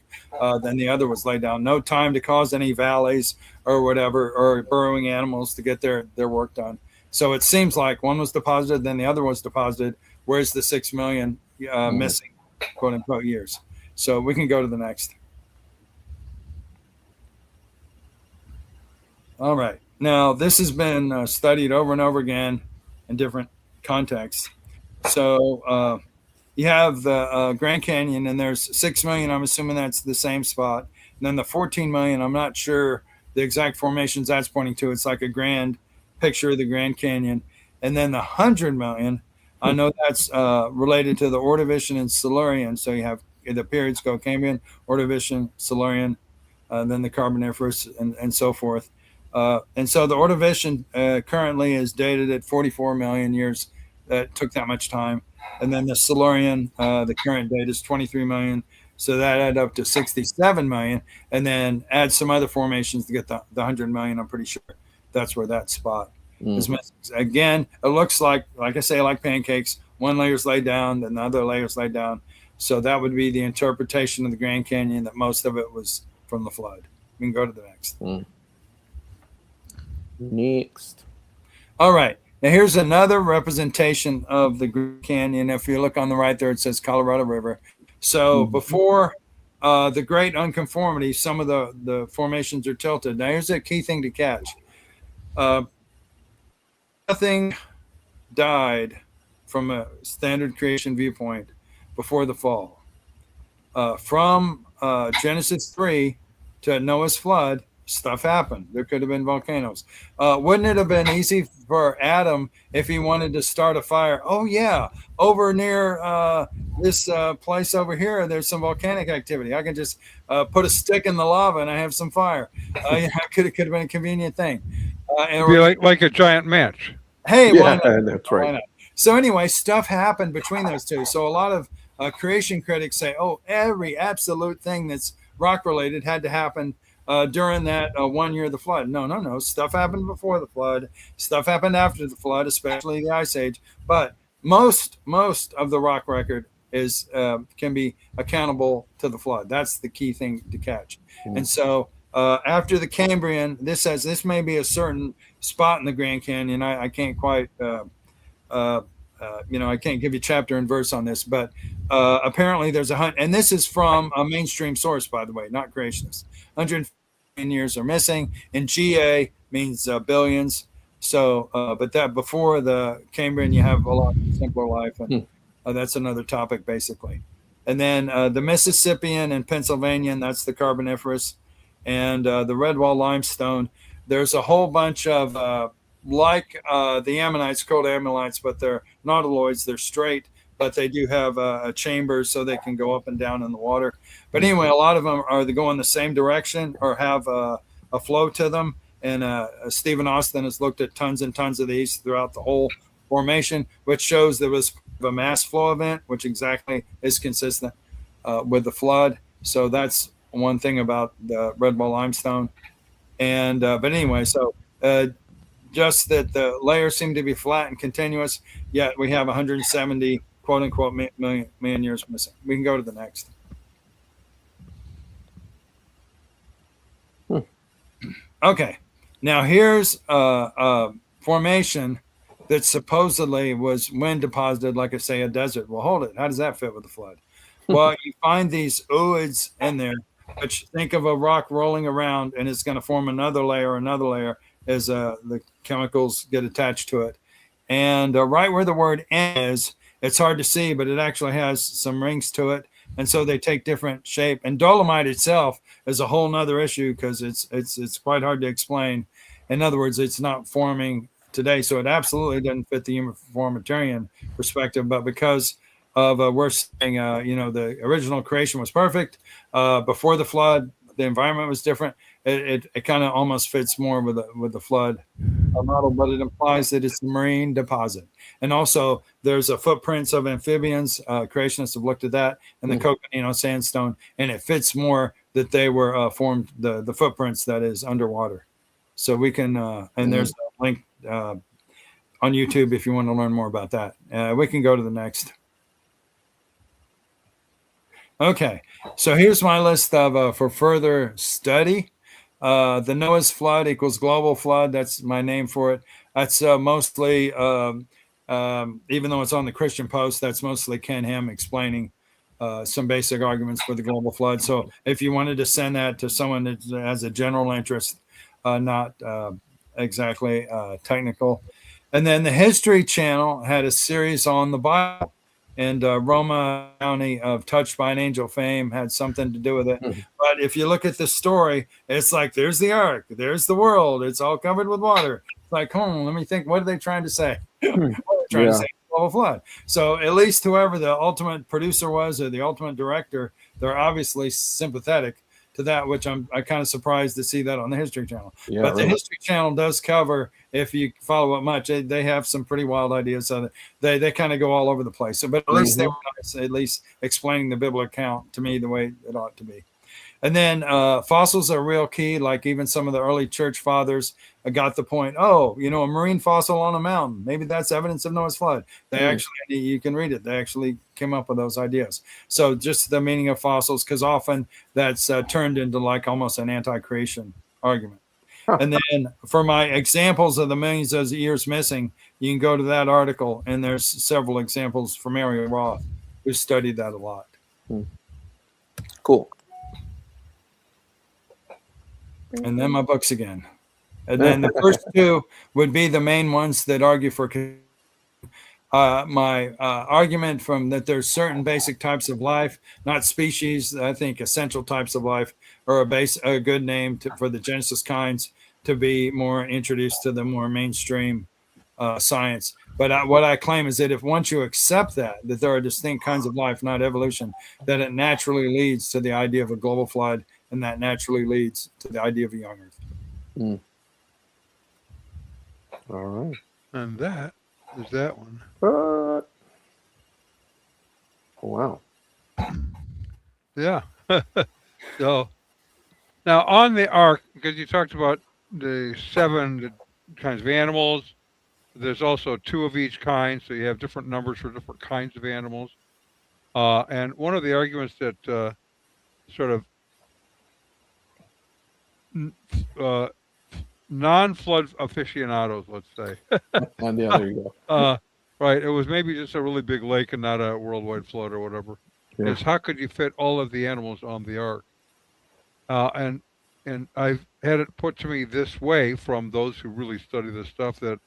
then the other was laid down. No time to cause any valleys or whatever, or burrowing animals to get their work done. So it seems like one was deposited, then the other was deposited. Where's the 6 million missing, quote unquote, years? So we can go to the next. All right. Now, this has been studied over and over again in different contexts. So you have the Grand Canyon, and there's 6 million. I'm assuming that's the same spot. And then the 14 million, I'm not sure the exact formations that's pointing to. It's like a grand picture of the Grand Canyon. And then the 100 million, I know that's related to the Ordovician and Silurian. So you have the periods go Cambrian, Ordovician, Silurian, then the Carboniferous, and so forth. And so the Ordovician currently is dated at 44 million years. That took that much time. And then the Silurian, the current date is 23 million. So that added up to 67 million. And then add some other formations to get the 100 million. I'm pretty sure that's where that spot is missing. Again, it looks like I say, like pancakes. One layer's laid down, then the other layer's laid down. So that would be the interpretation of the Grand Canyon, that most of it was from the flood. We can go to the next. Next. All right. Now here's another representation of the Grand Canyon. If you look on the right there, it says Colorado River. So before the Great Unconformity, some of the formations are tilted. Now here's a key thing to catch. Nothing died from a standard creation viewpoint before the fall. From Genesis 3 to Noah's flood, stuff happened. There could have been volcanoes. Wouldn't it have been easy for Adam if he wanted to start a fire? Oh yeah, over near this place over here, there's some volcanic activity. I can just put a stick in the lava and I have some fire. Could have been a convenient thing. It'd be like a giant match. Hey, yeah, that's right. Why not? So anyway, stuff happened between those two. So a lot of creation critics say, oh, every absolute thing that's rock related had to happen during that 1 year of the flood. No. Stuff happened before the flood. Stuff happened after the flood, especially the Ice Age. But most of the rock record is can be accountable to the flood. That's the key thing to catch. And so after the Cambrian, this may be a certain spot in the Grand Canyon. I can't quite I can't give you chapter and verse on this, but apparently there's a hunt, and this is from a mainstream source, by the way, not creationists. 115 years are missing, and GA means billions. So, but that before the Cambrian, you have a lot simpler life, and that's another topic basically. And then the Mississippian and Pennsylvanian, that's the Carboniferous, and the Redwall limestone. There's a whole bunch of the ammonites, called ammonites, but they're nautiloids. They're straight, but they do have a chamber so they can go up and down in the water. But anyway, a lot of them are they go in the same direction or have a flow to them. And Stephen Austin has looked at tons and tons of these throughout the whole formation, which shows there was a mass flow event, which exactly is consistent with the flood. So that's one thing about the Redwall limestone. And but anyway, so just that the layers seem to be flat and continuous, yet we have 170 quote unquote million years missing. We can go to the next. Okay, now here's a formation that supposedly was wind deposited, like I say, a desert. Well, hold it. How does that fit with the flood? Well, you find these ooids in there, which think of a rock rolling around and it's going to form another layer as the chemicals get attached to it. And right where the word is, it's hard to see, but it actually has some rings to it. And so they take different shape. And dolomite itself is a whole nother issue because it's quite hard to explain. In other words, it's not forming today. So it absolutely doesn't fit the uniformitarian perspective. But because of we're saying, the original creation was perfect. Before the flood, the environment was different. It kind of almost fits more with the flood model, but it implies that it's a marine deposit. And also there's a footprints of amphibians. Creationists have looked at that and the Coconino sandstone, and it fits more that they were formed the footprints that is underwater. So we can and there's a link on YouTube if you want to learn more about that. We can go to the next. Okay, so here's my list of for further study. The Noah's flood equals global flood. That's my name for it. That's mostly, even though it's on the Christian Post, that's mostly Ken Ham explaining some basic arguments for the global flood. So if you wanted to send that to someone that has a general interest, not exactly technical. And then the History Channel had a series on the Bible. And Roma County of Touched by an Angel fame had something to do with it. But if you look at the story, it's like, there's the ark, there's the world, it's all covered with water. It's like, let me think, what are they trying to say? What are they trying to say? Global flood. So at least whoever the ultimate producer was or the ultimate director, they're obviously sympathetic to that, which I'm kind of surprised to see that on the History Channel. Yeah, but the History Channel does cover, if you follow it much, they have some pretty wild ideas. So they kind of go all over the place. So, but at least they were nice, at least explaining the biblical account to me the way it ought to be. And then fossils are real key. Like even some of the early church fathers got the point. Oh, a marine fossil on a mountain. Maybe that's evidence of Noah's flood. They actually, you can read it. They actually came up with those ideas. So just the meaning of fossils, because often that's turned into like almost an anti-creation argument. And then for my examples of the millions of years missing, you can go to that article, and there's several examples from Mary Roth, who studied that a lot. Cool. And then my books again. And then the first two would be the main ones that argue for my argument from that there's certain basic types of life, not species. I think essential types of life are a good name for the Genesis kinds to be more introduced to the more mainstream science. But what I claim is that if once you accept that there are distinct kinds of life, not evolution, that it naturally leads to the idea of a global flood, and that naturally leads to the idea of a young Earth. Mm. All right. And that is that one. Oh, wow. Yeah. So now on the ark, because you talked about the 7 kinds of animals, there's also 2 of each kind, so you have different numbers for different kinds of animals. And one of the arguments that sort of non-flood aficionados, let's say. And yeah, there you go. Right, it was maybe just a really big lake and not a worldwide flood or whatever. Yeah. Is how could you fit all of the animals on the ark? And I've had it put to me this way from those who really study this stuff, that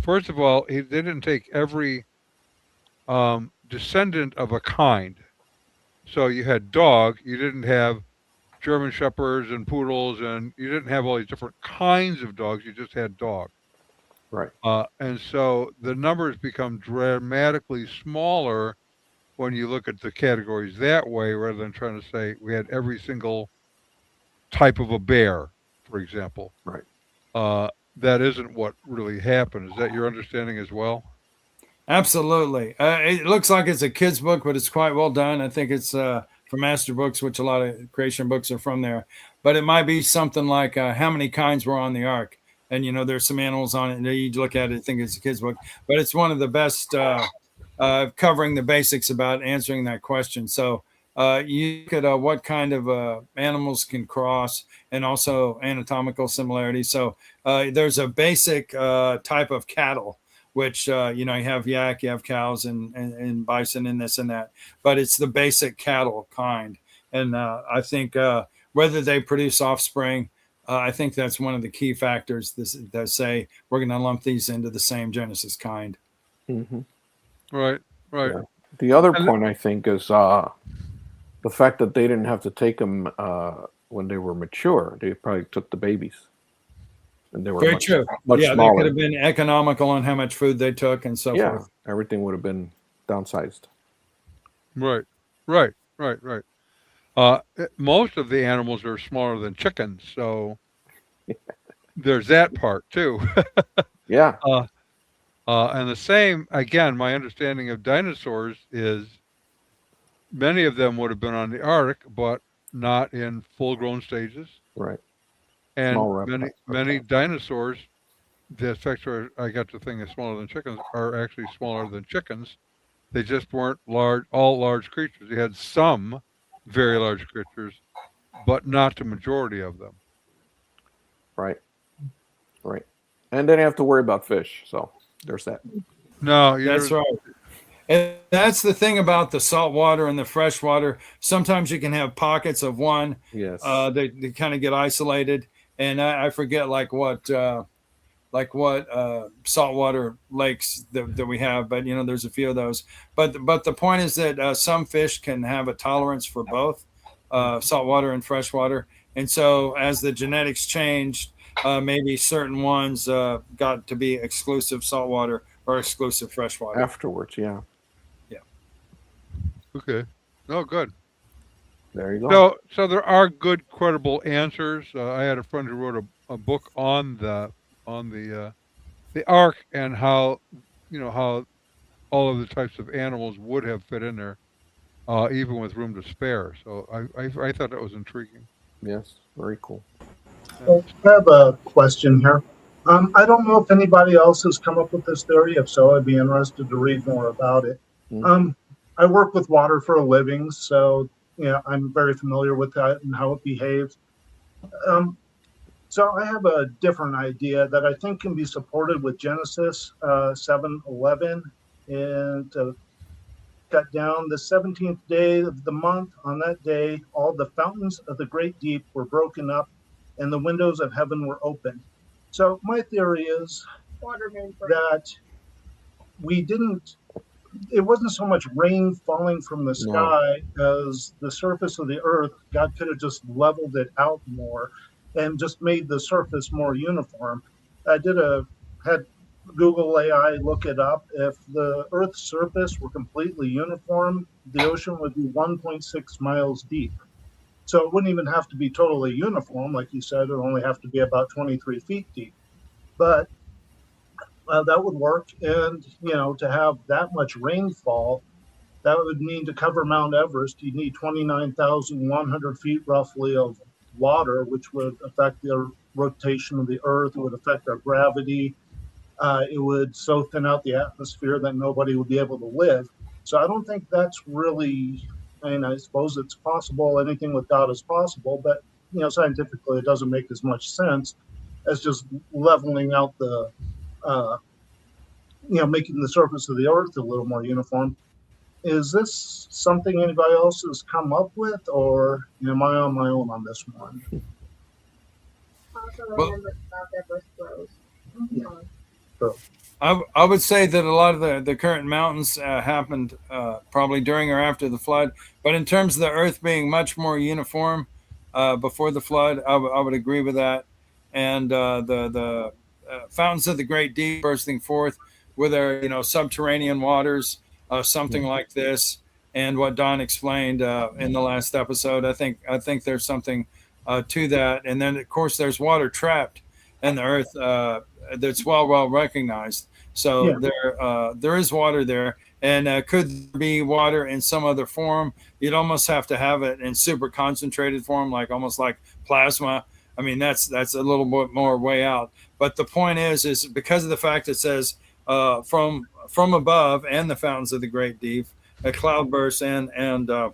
first of all, they didn't take every descendant of a kind. So you had dog, you didn't have German Shepherds and Poodles, and you didn't have all these different kinds of dogs, you just had dog. Right. And so the numbers become dramatically smaller when you look at the categories that way, rather than trying to say we had every single type of a bear, for example. Right. That isn't what really happened. Is that your understanding as well? Absolutely. It looks like it's a kid's book, but it's quite well done. I think it's from Master Books, which a lot of creation books are from there. But it might be something like how many kinds were on the ark. And, there's some animals on it. And you look at it and think it's a kid's book. But it's one of the best covering the basics about answering that question. So you look at what kind of animals can cross, and also anatomical similarities. So there's a basic type of cattle, which, you have yak, you have cows and bison and this and that, but it's the basic cattle kind. And I think whether they produce offspring, I think that's one of the key factors that say we're going to lump these into the same Genesis kind. Mm-hmm. Right. Yeah. The other point, I think, is the fact that they didn't have to take them when they were mature. They probably took the babies. And they were very true. Much yeah, smaller. They could have been economical on how much food they took and so forth. Everything would have been downsized. Right. Most of the animals are smaller than chickens, so there's that part too. Yeah. And the same, again, my understanding of dinosaurs is many of them would have been on the ark, but not in full-grown stages. Right. And many dinosaurs, the effects are, I got to think, is smaller than chickens, are actually smaller than chickens. They just weren't all large creatures. You had some very large creatures, but not the majority of them. Right. And they didn't have to worry about fish, so there's that. No, that's right. And that's the thing about the salt water and the fresh water. Sometimes you can have pockets of one. Yes. They kind of get isolated. And I forget what saltwater lakes that we have, but there's a few of those. But the point is that some fish can have a tolerance for both saltwater and freshwater. And so as the genetics changed, maybe certain ones got to be exclusive saltwater or exclusive freshwater afterwards. Yeah. Okay. Oh, good. There you go. So there are good, credible answers. I had a friend who wrote a book on the ark and how all of the types of animals would have fit in there, even with room to spare. So I thought that was intriguing. Yes, very cool. Well, I have a question here. I don't know if anybody else has come up with this theory. If so, I'd be interested to read more about it. Mm-hmm. I work with water for a living, so I'm very familiar with that and how it behaves. So I have a different idea that I think can be supported with Genesis 7:11, and to cut down the 17th day of the month. On that day, all the fountains of the great deep were broken up, and the windows of heaven were opened. So my theory is that it wasn't so much rain falling from the No. sky as the surface of the earth. God could have just leveled it out more and just made the surface more uniform. I had Google AI look it up. If the earth's surface were completely uniform, the ocean would be 1.6 miles deep. So it wouldn't even have to be totally uniform. Like you said, it would only have to be about 23 feet deep. But that would work. And, to have that much rainfall, that would mean to cover Mount Everest, you need 29,100 feet roughly of water, which would affect the rotation of the earth. It would affect our gravity. It would so thin out the atmosphere that nobody would be able to live. So I don't think that's really, I suppose it's possible. Anything with God is possible, but, scientifically, it doesn't make as much sense as just leveling out making the surface of the earth a little more uniform. Is this something anybody else has come up with, or am I on my own on this one? Also Well- remember Mount Everest grows. I would say that a lot of the current mountains happened probably during or after the flood. But in terms of the earth being much more uniform before the flood, I would agree with that. And the fountains of the great deep bursting forth with their subterranean waters, something like this, and what Don explained in the last episode. I think there's something to that. And then of course there's water trapped in the earth that's well recognized. So Yeah. there is water there, and could there be water in some other form? You'd almost have to have it in super concentrated form, almost like plasma. I mean, that's a little bit more way out. But the point is because of the fact it says from above and the fountains of the great deep, a cloudburst and the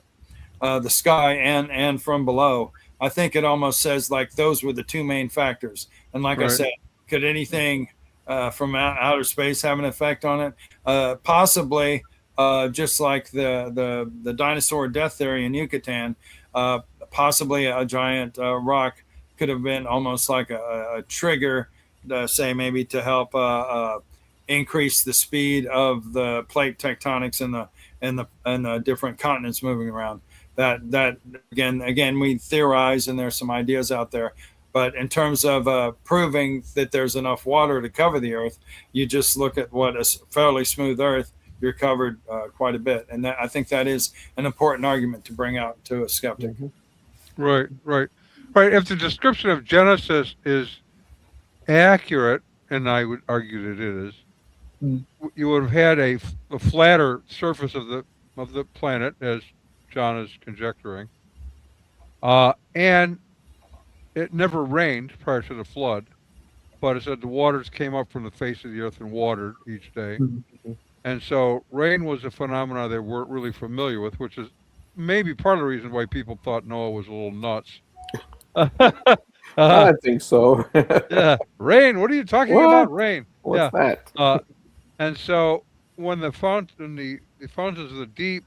sky and from below. I think it almost says like those were the two main factors. And like I said, could anything from outer space have an effect on it? Possibly, just like the dinosaur death theory in Yucatan. Possibly a giant rock could have been almost like a trigger, say maybe to help increase the speed of the plate tectonics and the different continents moving around. That again we theorize, and there's some ideas out there. But in terms of proving that there's enough water to cover the earth, you just look at what a fairly smooth earth, you're covered quite a bit. And I think that is an important argument to bring out to a skeptic. Mm-hmm. Right. If the description of Genesis is accurate, and I would argue that it is, you would have had a flatter surface of the planet, as John is conjecturing, and it never rained prior to the flood, but it said the waters came up from the face of the earth and watered each day. Mm-hmm. And so rain was a phenomenon they weren't really familiar with, which is maybe part of the reason why people thought Noah was a little nuts. I think so. Yeah, rain. What are you talking about? Rain. What's that? And so when the fountains of the deep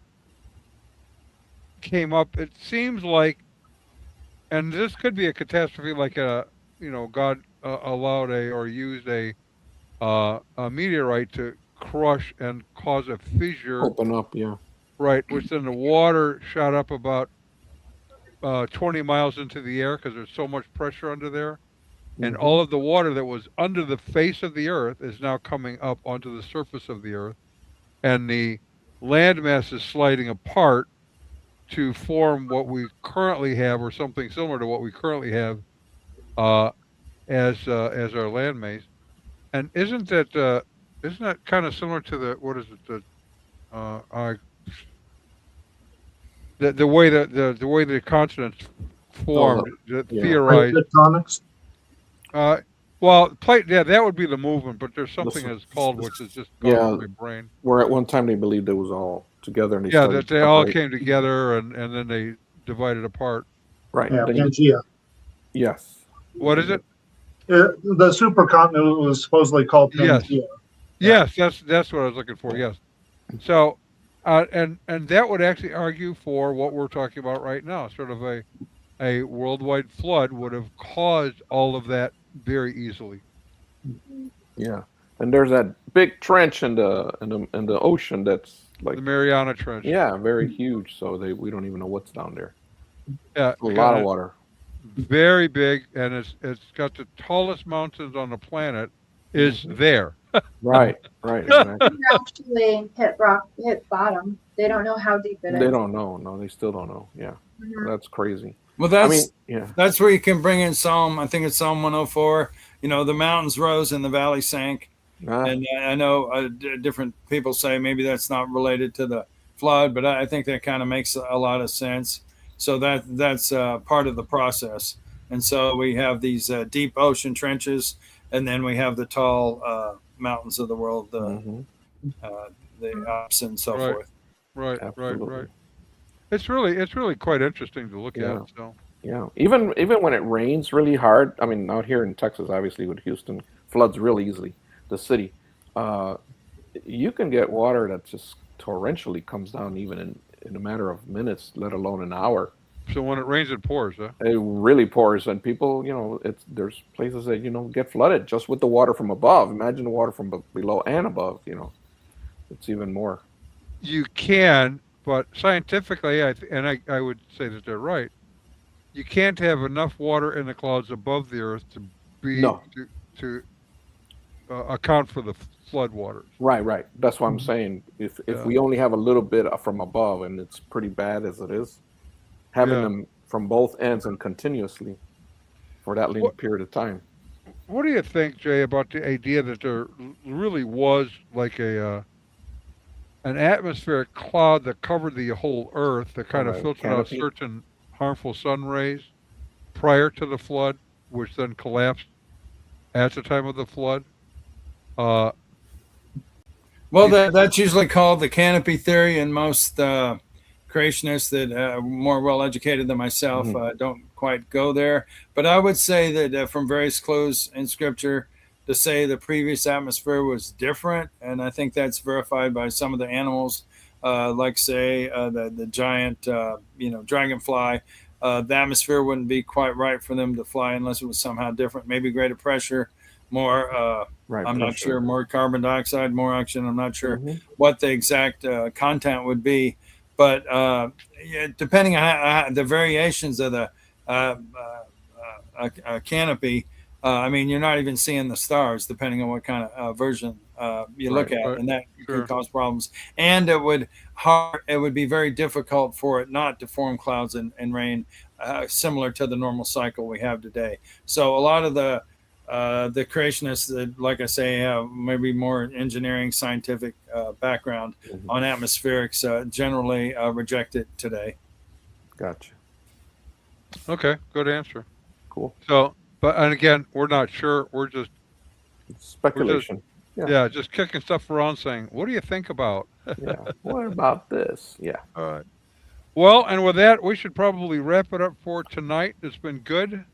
came up, it seems like, and this could be a catastrophe, like God allowed or used a meteorite to crush and cause a fissure. Open up, yeah. Right, which then the water shot up about 20 miles into the air because there's so much pressure under there. Mm-hmm. And all of the water that was under the face of the earth is now coming up onto the surface of the earth. And the landmass is sliding apart to form what we currently have, or something similar to what we currently have as our landmass. And isn't that kind of similar to the way the continents formed? Theorized tectonics. Well, plate. Yeah, that would be the movement, but there's something that's called, which is just going my brain. Where at one time they believed it was all together, and that they all came together, and then they divided apart. Right. Yeah, Pangea. Yes. What is it? The supercontinent was supposedly called Pangea. Yes, that's what I was looking for. Yes. So, and that would actually argue for what we're talking about right now. Sort of a worldwide flood would have caused all of that very easily. Yeah, and there's that big trench in the ocean that's like The Mariana Trench. yeah, very huge. So we don't even know what's down there. Yeah, A lot of water. Very big, and it's got the tallest mountains on the planet is there. Right, exactly. Actually hit bottom. They don't know how deep it is. They don't know. No, they still don't know. Yeah, that's crazy. Well, that's where you can bring in Psalm. I think it's Psalm 104. You know, the mountains rose and the valley sank. And I know different people say maybe that's not related to the flood, but I think that kind of makes a lot of sense. So that's part of the process. And so we have these deep ocean trenches, and then we have the tall mountains of the world, the Alps and so forth. Right. It's really quite interesting to look at. So yeah, even when it rains really hard. I mean, out here in Texas, obviously with Houston, floods really easily. The city, you can get water that just torrentially comes down even in a matter of minutes, let alone an hour. So when it rains, it pours, huh? It really pours, and people, there's places that get flooded just with the water from above. Imagine the water from below and above. It's even more. You can, but scientifically, I would say that they're right. You can't have enough water in the clouds above the earth to be to account for the flood waters. Right. That's what I'm saying. If we only have a little bit from above, and it's pretty bad as it is, having them from both ends and continuously for that long period of time. What do you think, Jay, about the idea that there really was like an atmospheric cloud that covered the whole Earth that kind of filtered out certain harmful sun rays prior to the flood, which then collapsed at the time of the flood? Well, that's usually called the canopy theory, and most creationists that are more well-educated than myself don't quite go there. But I would say that from various clues in Scripture to say the previous atmosphere was different, and I think that's verified by some of the animals, like say the giant, dragonfly. The atmosphere wouldn't be quite right for them to fly unless it was somehow different. Maybe greater pressure, more. I'm not sure. More carbon dioxide, more oxygen. I'm not sure what the exact content would be, but depending on the variations of the canopy. I mean, you're not even seeing the stars, depending on what kind of version you look at, and that could cause problems. And it would be very difficult for it not to form clouds and rain, similar to the normal cycle we have today. So a lot of the creationists that, like I say, have maybe more engineering, scientific background on atmospherics generally reject it today. Gotcha. Okay, good answer. Cool. So, and again, we're not sure. We're just speculation. Just kicking stuff around, saying, "What do you think about?" What about this? Yeah. All right. Well, and with that, we should probably wrap it up for tonight. It's been good.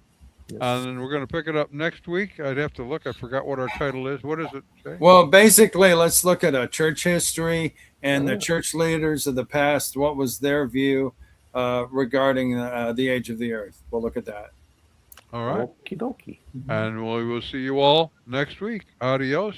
Yes. And we're going to pick it up next week. I'd have to look. I forgot what our title is. What is it, Jay? Well, basically, let's look at church history and the church leaders of the past. What was their view regarding the age of the earth? We'll look at that. All right. Okie dokie. And we will see you all next week. Adios.